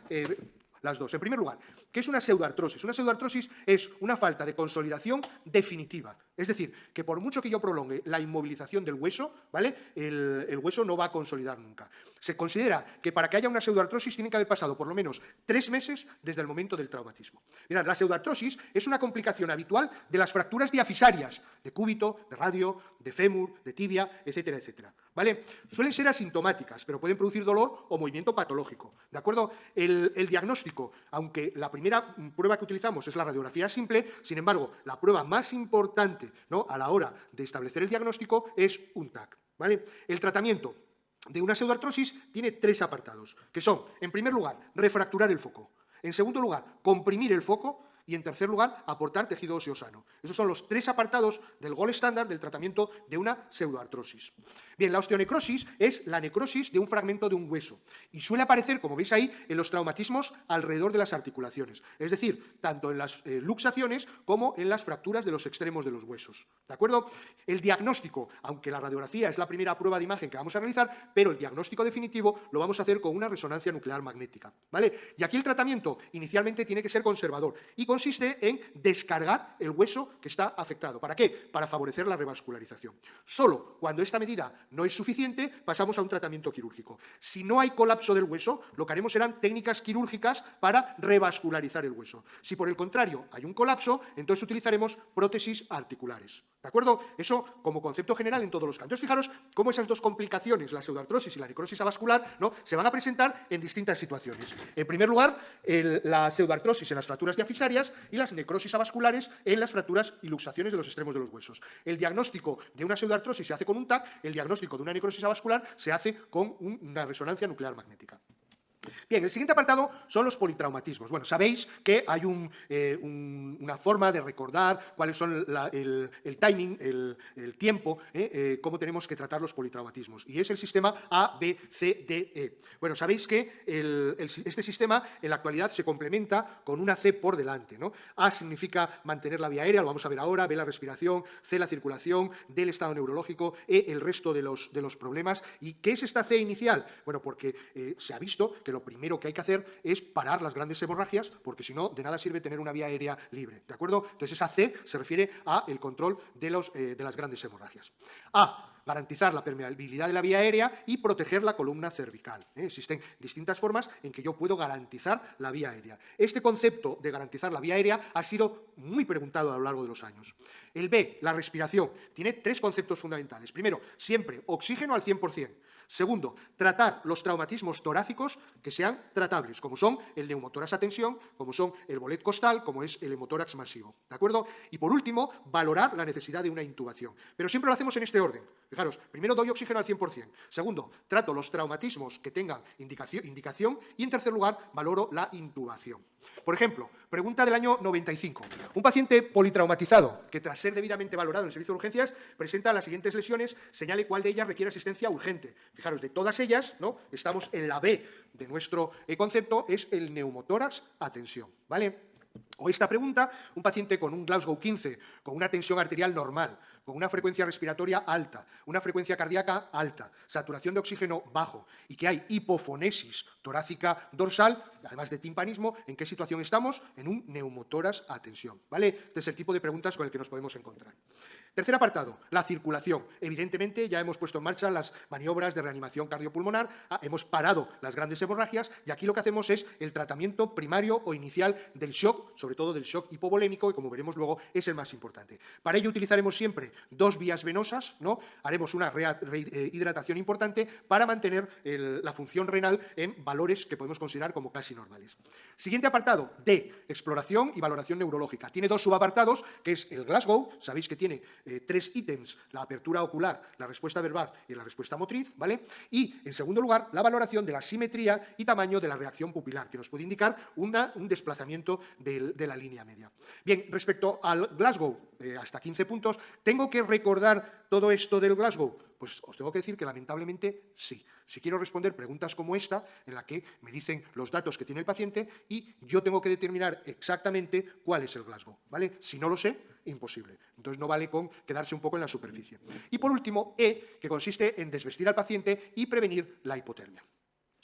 las dos. En primer lugar, ¿qué es una pseudoartrosis? Una pseudoartrosis es una falta de consolidación definitiva. Es decir, que por mucho que yo prolongue la inmovilización del hueso, ¿vale? El hueso no va a consolidar nunca. Se considera que para que haya una pseudoartrosis tiene que haber pasado por lo menos 3 meses desde el momento del traumatismo. Mirad, la pseudoartrosis es una complicación habitual de las fracturas diafisarias, de cúbito, de radio, de fémur, de tibia, etcétera, etcétera. ¿Vale? Suelen ser asintomáticas, pero pueden producir dolor o movimiento patológico. ¿De acuerdo? El diagnóstico, aunque la primera prueba que utilizamos es la radiografía simple, sin embargo, la prueba más importante, ¿no?, a la hora de establecer el diagnóstico es un TAC. ¿Vale? El tratamiento de una pseudoartrosis tiene 3 apartados, que son, en primer lugar, refracturar el foco. En segundo lugar, comprimir el foco. Y, en tercer lugar, aportar tejido óseo sano. Esos son los 3 apartados del gold estándar del tratamiento de una pseudoartrosis. Bien, la osteonecrosis es la necrosis de un fragmento de un hueso y suele aparecer, como veis ahí, en los traumatismos alrededor de las articulaciones, es decir, tanto en las luxaciones como en las fracturas de los extremos de los huesos. ¿De acuerdo? El diagnóstico, aunque la radiografía es la primera prueba de imagen que vamos a realizar, pero el diagnóstico definitivo lo vamos a hacer con una resonancia nuclear magnética. ¿Vale? Y aquí el tratamiento inicialmente tiene que ser conservador y consiste en descargar el hueso que está afectado. ¿Para qué? Para favorecer la revascularización. Solo cuando esta medida no es suficiente, pasamos a un tratamiento quirúrgico. Si no hay colapso del hueso, lo que haremos serán técnicas quirúrgicas para revascularizar el hueso. Si por el contrario hay un colapso, entonces utilizaremos prótesis articulares. ¿De acuerdo? Eso como concepto general en todos los casos. Entonces, fijaros cómo esas dos complicaciones, la pseudoartrosis y la necrosis avascular, ¿no?, se van a presentar en distintas situaciones. En primer lugar, la pseudoartrosis en las fracturas diafisarias y las necrosis avasculares en las fracturas y luxaciones de los extremos de los huesos. El diagnóstico de una pseudoartrosis se hace con un TAC, el diagnóstico de una necrosis avascular se hace con una resonancia nuclear magnética. Bien, el siguiente apartado son los politraumatismos. Bueno, sabéis que hay una forma de recordar cuáles son el timing, el tiempo, cómo tenemos que tratar los politraumatismos. Y es el sistema A, B, C, D, E. Bueno, sabéis que este sistema en la actualidad se complementa con una C por delante, ¿no? A significa mantener la vía aérea, lo vamos a ver ahora, B la respiración, C la circulación, D el estado neurológico, E el resto de los problemas. ¿Y qué es esta C inicial? Bueno, porque se ha visto que lo primero que hay que hacer es parar las grandes hemorragias, porque si no, de nada sirve tener una vía aérea libre, ¿de acuerdo? Entonces esa C se refiere al control de las grandes hemorragias. A, garantizar la permeabilidad de la vía aérea y proteger la columna cervical. Existen distintas formas en que yo puedo garantizar la vía aérea. Este concepto de garantizar la vía aérea ha sido muy preguntado a lo largo de los años. El B, la respiración, tiene 3 conceptos fundamentales. Primero, siempre oxígeno al 100%. Segundo, tratar los traumatismos torácicos que sean tratables, como son el neumotórax a tensión, como son el bolet costal, como es el hemotórax masivo. ¿De acuerdo? Y por último, valorar la necesidad de una intubación. Pero siempre lo hacemos en este orden. Fijaros, primero doy oxígeno al 100%. Segundo, trato los traumatismos que tengan indicación. Y en tercer lugar, valoro la intubación. Por ejemplo, pregunta del año 95. Un paciente politraumatizado que tras ser debidamente valorado en el servicio de urgencias presenta las siguientes lesiones, señale cuál de ellas requiere asistencia urgente. Fijaros, de todas ellas, ¿no?, estamos en la B de nuestro concepto, es el neumotórax a tensión, ¿vale? O esta pregunta, un paciente con un Glasgow 15, con una tensión arterial normal, con una frecuencia respiratoria alta, una frecuencia cardíaca alta, saturación de oxígeno bajo y que hay hipofonesis torácica dorsal, además de timpanismo, ¿en qué situación estamos? En un neumotórax a tensión, ¿vale? Este es el tipo de preguntas con el que nos podemos encontrar. Tercer apartado, la circulación. Evidentemente, ya hemos puesto en marcha las maniobras de reanimación cardiopulmonar, hemos parado las grandes hemorragias y aquí lo que hacemos es el tratamiento primario o inicial del shock, sobre todo del shock hipovolémico, y como veremos luego es el más importante. Para ello utilizaremos siempre dos vías venosas, ¿no? Haremos una rehidratación importante para mantener la función renal en valores que podemos considerar como casi normales. Siguiente apartado, D, exploración y valoración neurológica. Tiene dos subapartados, que es el Glasgow, sabéis que tiene tres ítems, la apertura ocular, la respuesta verbal y la respuesta motriz, ¿vale? Y, en segundo lugar, la valoración de la simetría y tamaño de la reacción pupilar, que nos puede indicar un desplazamiento de la línea media. Bien, respecto al Glasgow, hasta 15 puntos, ¿tengo que recordar todo esto del Glasgow? Pues os tengo que decir que lamentablemente sí. Si quiero responder preguntas como esta, en la que me dicen los datos que tiene el paciente y yo tengo que determinar exactamente cuál es el Glasgow, ¿vale? Si no lo sé, imposible. Entonces no vale con quedarse un poco en la superficie. Y por último, E, que consiste en desvestir al paciente y prevenir la hipotermia.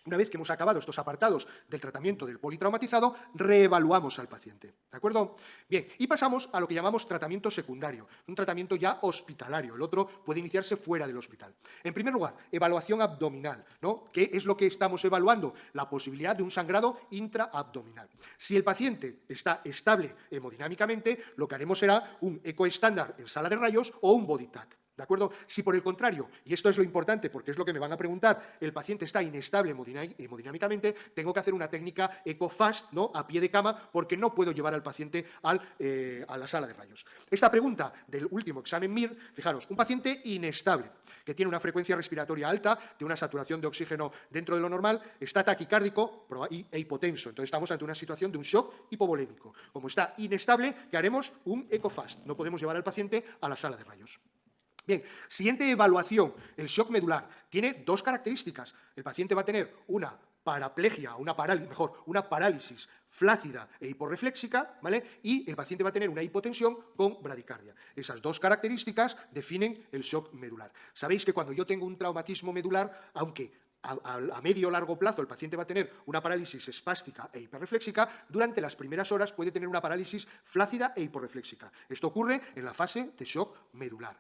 Una vez que hemos acabado estos apartados del tratamiento del politraumatizado, reevaluamos al paciente. ¿De acuerdo? Bien, y pasamos a lo que llamamos tratamiento secundario, un tratamiento ya hospitalario. El otro puede iniciarse fuera del hospital. En primer lugar, evaluación abdominal, ¿no? ¿Qué es lo que estamos evaluando? La posibilidad de un sangrado intraabdominal. Si el paciente está estable hemodinámicamente, lo que haremos será un eco estándar en sala de rayos o un body tag. ¿De acuerdo? Si por el contrario, y esto es lo importante porque es lo que me van a preguntar, el paciente está inestable hemodinámicamente, tengo que hacer una técnica eco-fast, ¿no? A pie de cama, porque no puedo llevar al paciente a la sala de rayos. Esta pregunta del último examen MIR, fijaros, un paciente inestable, que tiene una frecuencia respiratoria alta, tiene una saturación de oxígeno dentro de lo normal, está taquicárdico e hipotenso. Entonces estamos ante una situación de un shock hipovolémico. Como está inestable, ¿qué haremos? Un eco-fast. No podemos llevar al paciente a la sala de rayos. Bien, siguiente evaluación, el shock medular. Tiene dos características. El paciente va a tener una paraplegia, una parálisis flácida e hiporrefléxica, ¿vale? Y el paciente va a tener una hipotensión con bradicardia. Esas dos características definen el shock medular. Sabéis que cuando yo tengo un traumatismo medular, aunque a medio o largo plazo el paciente va a tener una parálisis espástica e hiperrefléxica, durante las primeras horas puede tener una parálisis flácida e hiporrefléxica. Esto ocurre en la fase de shock medular.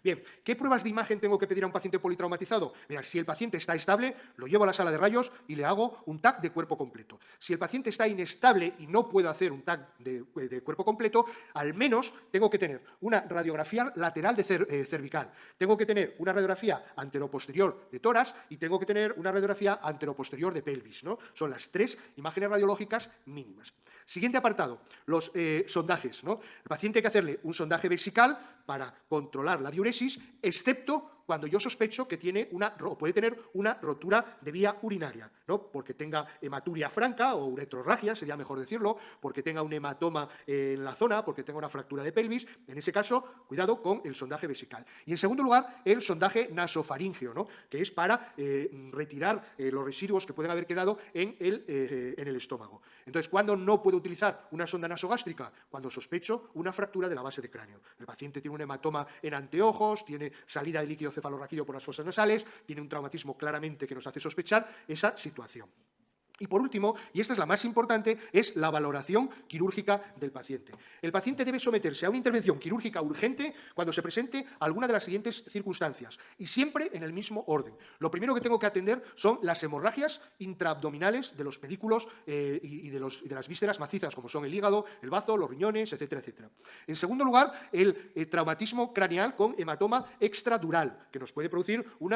Bien, ¿qué pruebas de imagen tengo que pedir a un paciente politraumatizado? Mira, si el paciente está estable, lo llevo a la sala de rayos y le hago un TAC de cuerpo completo. Si el paciente está inestable y no puedo hacer un TAC de cuerpo completo, al menos tengo que tener una radiografía lateral de cervical, tengo que tener una radiografía anteroposterior de tórax y tengo que tener una radiografía anteroposterior de pelvis, ¿no? Son las tres imágenes radiológicas mínimas. Siguiente apartado, los sondajes, ¿no? El paciente hay que hacerle un sondaje vesical para controlar la diuresis, excepto cuando yo sospecho que puede tener una rotura de vía urinaria, ¿no? Porque tenga hematuria franca o uretrorragia, sería mejor decirlo, porque tenga un hematoma en la zona, porque tenga una fractura de pelvis. En ese caso, cuidado con el sondaje vesical. Y en segundo lugar, el sondaje nasofaríngeo, ¿no? Que es para retirar los residuos que pueden haber quedado en el estómago. Entonces, ¿cuándo no puedo utilizar una sonda nasogástrica? Cuando sospecho una fractura de la base de cráneo. El paciente tiene un hematoma en anteojos, tiene salida de líquido cefalorraquídeo por las fosas nasales, tiene un traumatismo claramente que nos hace sospechar esa situación. Y por último, y esta es la más importante, es la valoración quirúrgica del paciente. El paciente debe someterse a una intervención quirúrgica urgente cuando se presente alguna de las siguientes circunstancias, y siempre en el mismo orden. Lo primero que tengo que atender son las hemorragias intraabdominales de los pedículos y de las vísceras macizas, como son el hígado, el bazo, los riñones, etcétera, etcétera. En segundo lugar, el traumatismo craneal con hematoma extradural, que nos puede producir un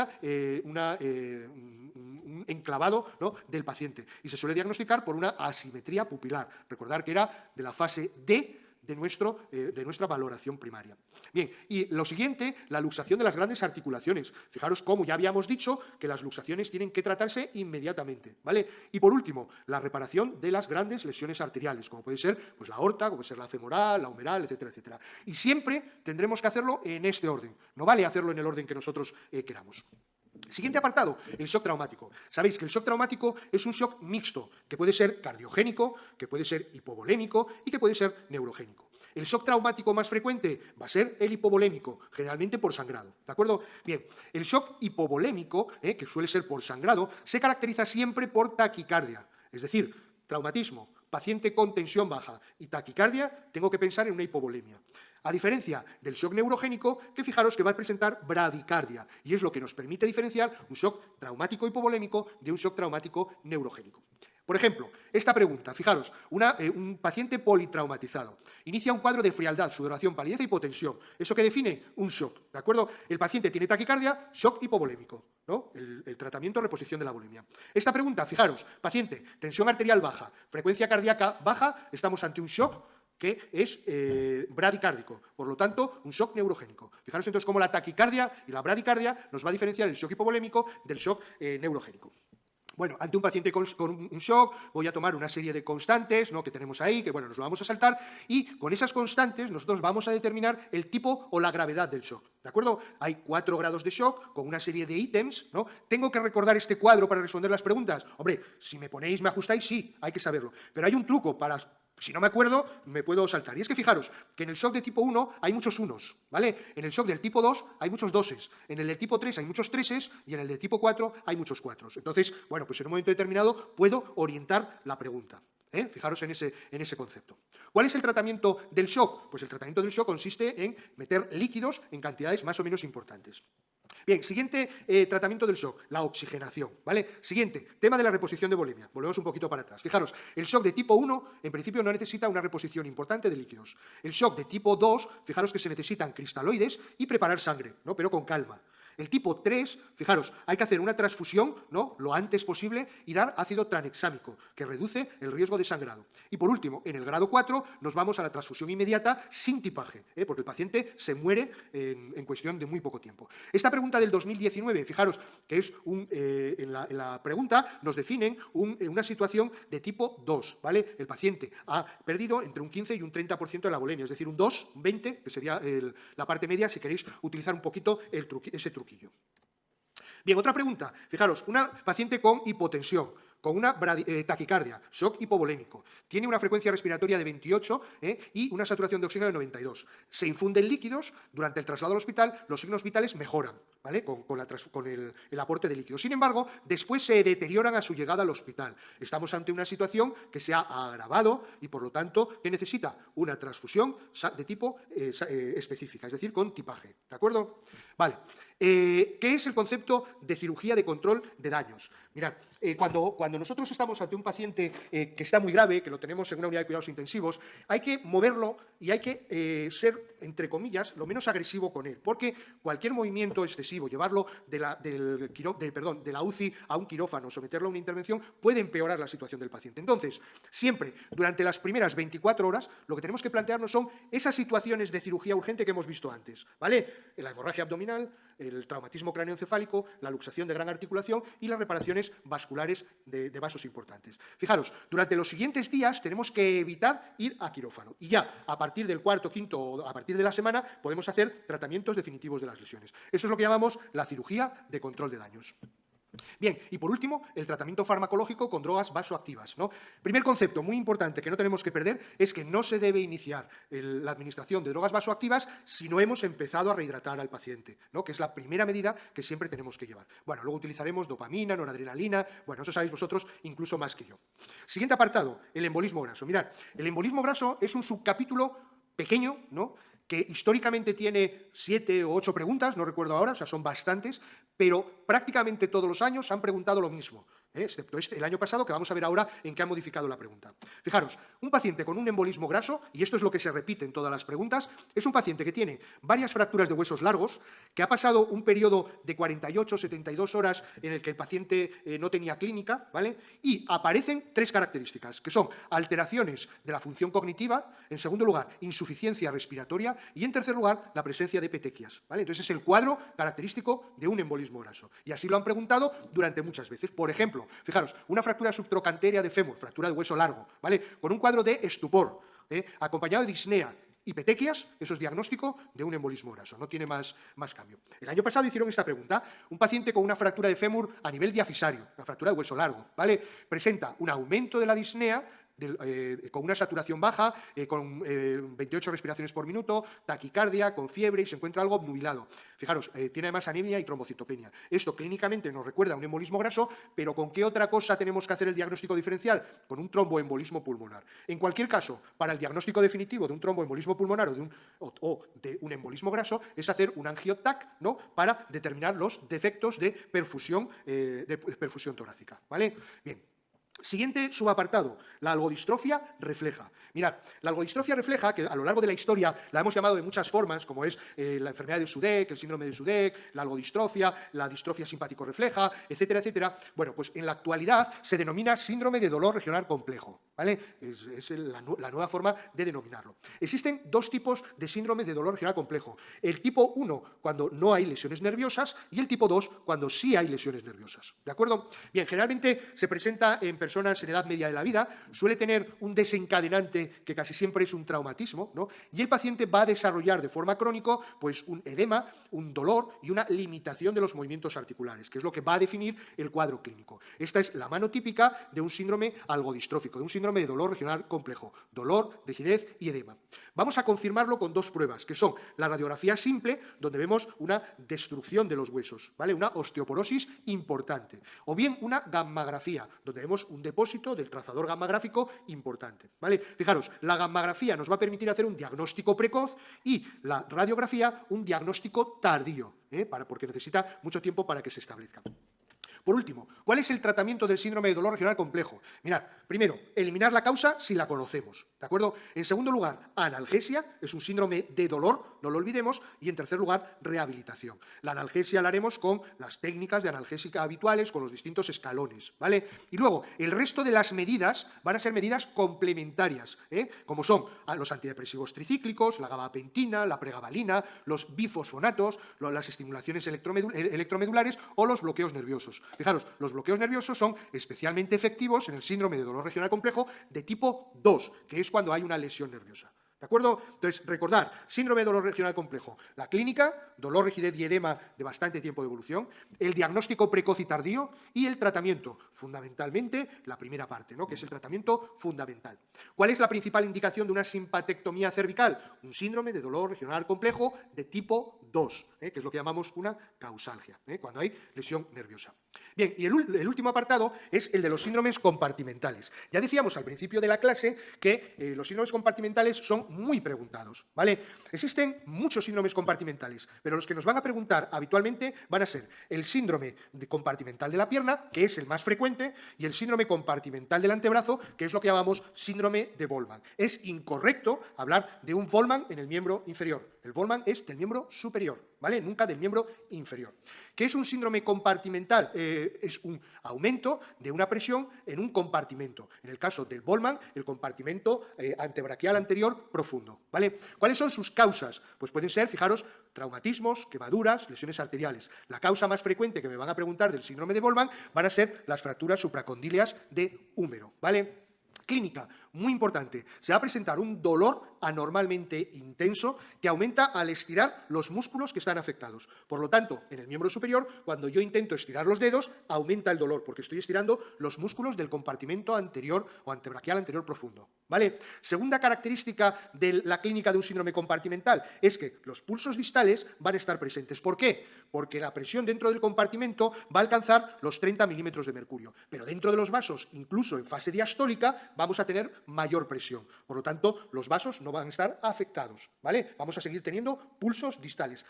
enclavado, ¿no?, del paciente. Y se suele diagnosticar por una asimetría pupilar. Recordar que era de la fase D de nuestra valoración primaria. Bien, y lo siguiente, la luxación de las grandes articulaciones. Fijaros cómo ya habíamos dicho que las luxaciones tienen que tratarse inmediatamente, ¿vale? Y por último, la reparación de las grandes lesiones arteriales, como puede ser pues, la aorta, como puede ser la femoral, la humeral, etcétera, etcétera. Y siempre tendremos que hacerlo en este orden. No vale hacerlo en el orden que nosotros queramos. Siguiente apartado, el shock traumático. Sabéis que el shock traumático es un shock mixto, que puede ser cardiogénico, que puede ser hipovolémico y que puede ser neurogénico. El shock traumático más frecuente va a ser el hipovolémico, generalmente por sangrado. ¿De acuerdo? Bien, el shock hipovolémico, que suele ser por sangrado, se caracteriza siempre por taquicardia. Es decir, traumatismo, paciente con tensión baja y taquicardia, tengo que pensar en una hipovolemia. A diferencia del shock neurogénico, que fijaros que va a presentar bradicardia, y es lo que nos permite diferenciar un shock traumático hipovolémico de un shock traumático neurogénico. Por ejemplo, esta pregunta, fijaros, un paciente politraumatizado inicia un cuadro de frialdad, sudoración, palidez e hipotensión. ¿Eso que define? Un shock, ¿de acuerdo? El paciente tiene taquicardia, shock hipovolémico, ¿no? El tratamiento, reposición de la volemia. Esta pregunta, fijaros, paciente, tensión arterial baja, frecuencia cardíaca baja, estamos ante un shock que es bradicárdico, por lo tanto, un shock neurogénico. Fijaros entonces cómo la taquicardia y la bradicardia nos va a diferenciar el shock hipovolémico del shock neurogénico. Bueno, ante un paciente con un shock voy a tomar una serie de constantes, ¿no?, que tenemos ahí, que bueno, nos lo vamos a saltar, y con esas constantes nosotros vamos a determinar el tipo o la gravedad del shock, ¿de acuerdo? Hay 4 grados de shock con una serie de ítems, ¿no? ¿Tengo que recordar este cuadro para responder las preguntas? Hombre, si me ponéis, me ajustáis, sí, hay que saberlo. Pero hay un truco para... Si no me acuerdo, me puedo saltar. Y es que fijaros que en el shock de tipo 1 hay muchos unos, ¿vale? En el shock del tipo 2 hay muchos doses, en el del tipo 3 hay muchos treses y en el del tipo 4 hay muchos cuatros. Entonces, bueno, pues en un momento determinado puedo orientar la pregunta. Fijaros en ese concepto. ¿Cuál es el tratamiento del shock? Pues el tratamiento del shock consiste en meter líquidos en cantidades más o menos importantes. Bien, siguiente tratamiento del shock, la oxigenación, ¿vale? Siguiente, tema de la reposición de volemia. Volvemos un poquito para atrás. Fijaros, el shock de tipo 1, en principio, no necesita una reposición importante de líquidos. El shock de tipo 2, fijaros que se necesitan cristaloides y preparar sangre, ¿no? Pero con calma. El tipo 3, fijaros, hay que hacer una transfusión, ¿no?, lo antes posible y dar ácido tranexámico, que reduce el riesgo de sangrado. Y por último, en el grado 4 nos vamos a la transfusión inmediata sin tipaje, porque el paciente se muere en cuestión de muy poco tiempo. Esta pregunta del 2019, fijaros que es en la pregunta nos definen una situación de tipo 2, ¿vale? El paciente ha perdido entre un 15 y un 30% de la volemia, es decir, un 2, un 20, que sería la parte media si queréis utilizar un poquito ese truquillo. Bien, otra pregunta. Fijaros, una paciente con hipotensión, con una taquicardia, shock hipovolémico, tiene una frecuencia respiratoria de 28 y una saturación de oxígeno de 92. Se infunden líquidos, durante el traslado al hospital los signos vitales mejoran, ¿vale?, con el aporte de líquidos. Sin embargo, después se deterioran a su llegada al hospital. Estamos ante una situación que se ha agravado y, por lo tanto, que necesita una transfusión de tipo específica, es decir, con tipaje. ¿De acuerdo? Vale. ¿Qué es el concepto de cirugía de control de daños? Mirad, cuando nosotros estamos ante un paciente que está muy grave, que lo tenemos en una unidad de cuidados intensivos, hay que moverlo y hay que ser, entre comillas, lo menos agresivo con él, porque cualquier movimiento excesivo, llevarlo de la UCI a un quirófano, someterlo a una intervención, puede empeorar la situación del paciente. Entonces, siempre, durante las primeras 24 horas, lo que tenemos que plantearnos son esas situaciones de cirugía urgente que hemos visto antes, ¿vale? La hemorragia abdominal, el traumatismo cráneoencefálico, la luxación de gran articulación y las reparaciones vasculares de vasos importantes. Fijaros, durante los siguientes días tenemos que evitar ir a quirófano y ya a partir del cuarto, quinto o a partir de la semana podemos hacer tratamientos definitivos de las lesiones. Eso es lo que llamamos la cirugía de control de daños. Bien, y por último, el tratamiento farmacológico con drogas vasoactivas, ¿no? Primer concepto muy importante que no tenemos que perder es que no se debe iniciar la administración de drogas vasoactivas si no hemos empezado a rehidratar al paciente, ¿no?, que es la primera medida que siempre tenemos que llevar. Bueno, luego utilizaremos dopamina, noradrenalina, bueno, eso sabéis vosotros incluso más que yo. Siguiente apartado, el embolismo graso. Mirad, el embolismo graso es un subcapítulo pequeño, ¿no?, que históricamente tiene 7 o 8 preguntas, no recuerdo ahora, o sea, son bastantes, pero prácticamente todos los años han preguntado lo mismo, excepto el año pasado, que vamos a ver ahora en qué han modificado la pregunta. Fijaros, un paciente con un embolismo graso, y esto es lo que se repite en todas las preguntas, es un paciente que tiene varias fracturas de huesos largos, que ha pasado un periodo de 48, 72 horas en el que el paciente no tenía clínica, ¿vale? Y aparecen 3 características, que son alteraciones de la función cognitiva, en segundo lugar, insuficiencia respiratoria, y en tercer lugar, la presencia de petequias, ¿vale? Entonces es el cuadro característico de un embolismo graso. Y así lo han preguntado durante muchas veces. Por ejemplo, fijaros, una fractura subtrocantérea de fémur, fractura de hueso largo, ¿vale?, con un cuadro de estupor, acompañado de disnea, y petequias, eso es diagnóstico de un embolismo graso, no tiene más cambio. El año pasado hicieron esta pregunta. Un paciente con una fractura de fémur a nivel diafisario, una fractura de hueso largo, ¿vale? Presenta un aumento de la disnea con una saturación baja, con 28 respiraciones por minuto, taquicardia, con fiebre y se encuentra algo obnubilado. Fijaros, tiene además anemia y trombocitopenia. Esto clínicamente nos recuerda a un embolismo graso, pero ¿con qué otra cosa tenemos que hacer el diagnóstico diferencial? Con un tromboembolismo pulmonar. En cualquier caso, para el diagnóstico definitivo de un tromboembolismo pulmonar o de un embolismo graso es hacer un angiotac, ¿no?, para determinar los defectos de perfusión torácica, ¿vale? Bien. Siguiente subapartado, la algodistrofia refleja. Mirad, la algodistrofia refleja, que a lo largo de la historia la hemos llamado de muchas formas, como es la enfermedad de Sudeck, el síndrome de Sudeck, la algodistrofia, la distrofia simpático-refleja, etcétera, etcétera. Bueno, pues en la actualidad se denomina síndrome de dolor regional complejo, ¿vale? Es la nueva forma de denominarlo. Existen dos tipos de síndrome de dolor regional complejo. El tipo 1, cuando no hay lesiones nerviosas, y el tipo 2, cuando sí hay lesiones nerviosas. ¿De acuerdo? Bien, generalmente se presenta en personas en edad media de la vida, suele tener un desencadenante que casi siempre es un traumatismo, ¿no? Y el paciente va a desarrollar de forma crónica pues, un edema, un dolor y una limitación de los movimientos articulares, que es lo que va a definir el cuadro clínico. Esta es la mano típica de un síndrome algodistrófico, de un síndrome de dolor regional complejo, dolor, rigidez y edema. Vamos a confirmarlo con dos pruebas, que son la radiografía simple, donde vemos una destrucción de los huesos, ¿vale? Una osteoporosis importante, o bien una gammagrafía, donde vemos un depósito del trazador gammagráfico importante, ¿vale? Fijaros, la gammografía nos va a permitir hacer un diagnóstico precoz y la radiografía un diagnóstico tardío, porque necesita mucho tiempo para que se establezca. Por último, ¿cuál es el tratamiento del síndrome de dolor regional complejo? Mirad, primero, eliminar la causa si la conocemos, ¿de acuerdo? En segundo lugar, analgesia, es un síndrome de dolor, no lo olvidemos, y en tercer lugar, rehabilitación. La analgesia la haremos con las técnicas de analgésica habituales, con los distintos escalones, ¿vale? Y luego, el resto de las medidas van a ser medidas complementarias, como son los antidepresivos tricíclicos, la gabapentina, la pregabalina, los bifosfonatos, las estimulaciones electromedulares o los bloqueos nerviosos. Fijaros, los bloqueos nerviosos son especialmente efectivos en el síndrome de dolor regional complejo de tipo 2, que es cuando hay una lesión nerviosa. ¿De acuerdo? Entonces, recordar, síndrome de dolor regional complejo, la clínica, dolor, rigidez y edema de bastante tiempo de evolución, el diagnóstico precoz y tardío y el tratamiento, fundamentalmente la primera parte, ¿no?, que es el tratamiento fundamental. ¿Cuál es la principal indicación de una simpatectomía cervical? Un síndrome de dolor regional complejo de tipo 2, que es lo que llamamos una causalgia, cuando hay lesión nerviosa. Bien, y el último apartado es el de los síndromes compartimentales. Ya decíamos al principio de la clase que los síndromes compartimentales son muy preguntados, ¿vale? Existen muchos síndromes compartimentales, pero los que nos van a preguntar habitualmente van a ser el síndrome compartimental de la pierna, que es el más frecuente, y el síndrome compartimental del antebrazo, que es lo que llamamos síndrome de Volman. Es incorrecto hablar de un Volman en el miembro inferior. El Volman es del miembro superior, ¿vale? Nunca del miembro inferior. ¿Qué es un síndrome compartimental? Es un aumento de una presión en un compartimento. En el caso del Volman, el compartimento antebraquial anterior profundo, ¿vale? ¿Cuáles son sus causas? Pues pueden ser, fijaros, traumatismos, quemaduras, lesiones arteriales. La causa más frecuente que me van a preguntar del síndrome de Volman van a ser las fracturas supracondíleas de húmero, ¿vale? Clínica, muy importante, se va a presentar un dolor anormalmente intenso que aumenta al estirar los músculos que están afectados. Por lo tanto, en el miembro superior, cuando yo intento estirar los dedos, aumenta el dolor porque estoy estirando los músculos del compartimento anterior o antebraquial anterior profundo, ¿vale? Segunda característica de la clínica de un síndrome compartimental es que los pulsos distales van a estar presentes. ¿Por qué? Porque la presión dentro del compartimento va a alcanzar los 30 milímetros de mercurio, pero dentro de los vasos, incluso en fase diastólica, vamos a tener mayor presión. Por lo tanto, los vasos no van a estar afectados, ¿vale? Vamos a seguir teniendo pulsos distales,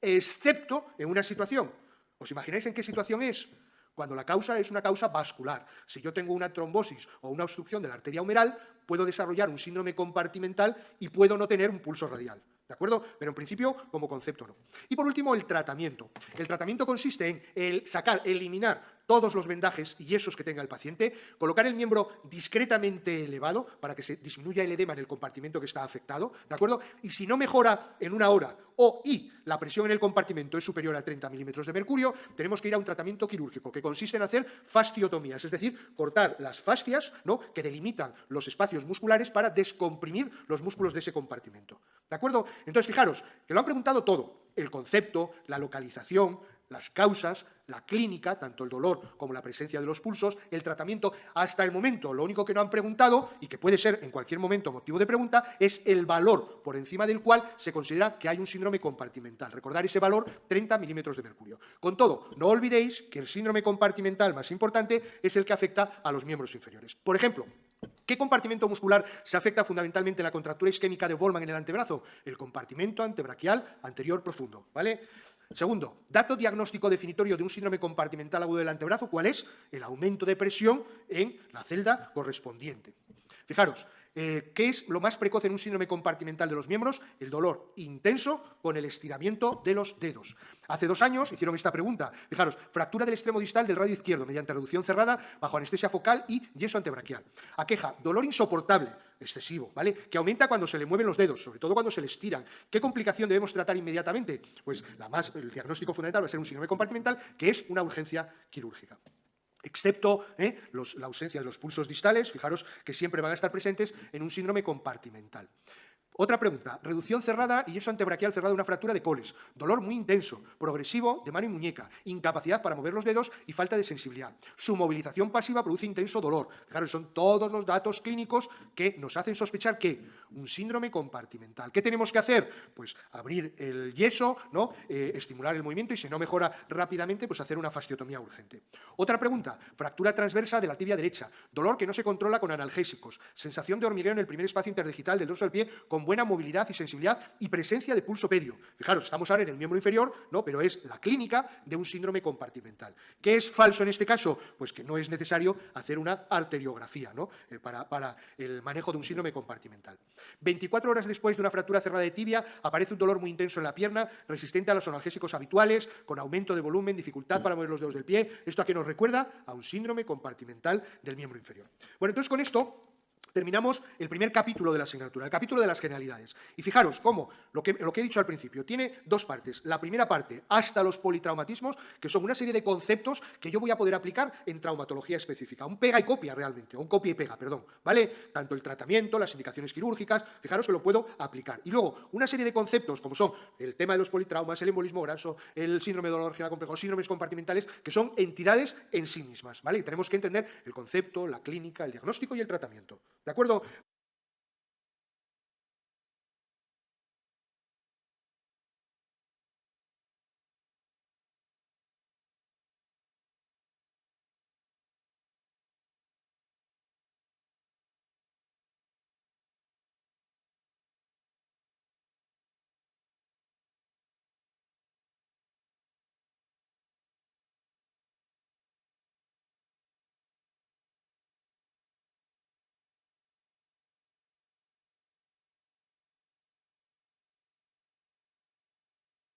excepto en una situación. ¿Os imagináis en qué situación es? Cuando la causa es una causa vascular. Si yo tengo una trombosis o una obstrucción de la arteria humeral, puedo desarrollar un síndrome compartimental y puedo no tener un pulso radial. ¿De acuerdo? Pero en principio, como concepto no. Y por último, el tratamiento. El tratamiento consiste en eliminar todos los vendajes y yesos que tenga el paciente, colocar el miembro discretamente elevado para que se disminuya el edema en el compartimento que está afectado, ¿de acuerdo? Y si no mejora en una hora y la presión en el compartimento es superior a 30 milímetros de mercurio, tenemos que ir a un tratamiento quirúrgico que consiste en hacer fasciotomías, es decir, cortar las fascias, ¿no?, que delimitan los espacios musculares para descomprimir los músculos de ese compartimento. ¿De acuerdo? Entonces, fijaros, que lo han preguntado todo, el concepto, la localización, las causas, la clínica, tanto el dolor como la presencia de los pulsos, el tratamiento. Hasta el momento, lo único que no han preguntado, y que puede ser en cualquier momento motivo de pregunta, es el valor por encima del cual se considera que hay un síndrome compartimental. Recordar ese valor, 30 milímetros de mercurio. Con todo, no olvidéis que el síndrome compartimental más importante es el que afecta a los miembros inferiores. Por ejemplo, ¿qué compartimento muscular se afecta fundamentalmente en la contractura isquémica de Volman en el antebrazo? El compartimento antebraquial anterior profundo, ¿vale? Segundo, dato diagnóstico definitorio de un síndrome compartimental agudo del antebrazo, ¿cuál es? El aumento de presión en la celda correspondiente. Fijaros, ¿qué es lo más precoz en un síndrome compartimental de los miembros? El dolor intenso con el estiramiento de los dedos. Hace 2 años hicieron esta pregunta. Fijaros, fractura del extremo distal del radio izquierdo mediante reducción cerrada bajo anestesia focal y yeso antebraquial. Aqueja, dolor insoportable, excesivo, ¿vale?, que aumenta cuando se le mueven los dedos, sobre todo cuando se le estiran. ¿Qué complicación debemos tratar inmediatamente? Pues el diagnóstico fundamental va a ser un síndrome compartimental, que es una urgencia quirúrgica. Excepto la ausencia de los pulsos distales, fijaros que siempre van a estar presentes en un síndrome compartimental. Otra pregunta, reducción cerrada y yeso antebraquial cerrado de una fractura de coles, dolor muy intenso, progresivo de mano y muñeca, incapacidad para mover los dedos y falta de sensibilidad. Su movilización pasiva produce intenso dolor. Fijaros, son todos los datos clínicos que nos hacen sospechar que un síndrome compartimental. ¿Qué tenemos que hacer? Pues abrir el yeso, ¿no?, estimular el movimiento y si no mejora rápidamente, pues hacer una fasciotomía urgente. Otra pregunta, fractura transversa de la tibia derecha, dolor que no se controla con analgésicos, sensación de hormigueo en el primer espacio interdigital del dorso del pie con buena movilidad y sensibilidad y presencia de pulso pedio. Fijaros, estamos ahora en el miembro inferior, ¿no?, pero es la clínica de un síndrome compartimental. ¿Qué es falso en este caso? Pues que no es necesario hacer una arteriografía, ¿no?, para el manejo de un síndrome compartimental. 24 horas después de una fractura cerrada de tibia aparece un dolor muy intenso en la pierna, resistente a los analgésicos habituales, con aumento de volumen, dificultad para mover los dedos del pie. ¿Esto a qué nos recuerda? A un síndrome compartimental del miembro inferior. Bueno, entonces con esto terminamos el primer capítulo de la asignatura, el capítulo de las generalidades. Y fijaros cómo lo que he dicho al principio tiene 2 partes. La primera parte, hasta los politraumatismos, que son una serie de conceptos que yo voy a poder aplicar en traumatología específica. Un pega y copia realmente, o un copia y pega, perdón, ¿vale? Tanto el tratamiento, las indicaciones quirúrgicas, fijaros que lo puedo aplicar. Y luego, una serie de conceptos como son el tema de los politraumas, el embolismo graso, el síndrome de dolor general complejo, síndromes compartimentales, que son entidades en sí mismas, ¿vale? Y tenemos que entender el concepto, la clínica, el diagnóstico y el tratamiento. ¿De acuerdo?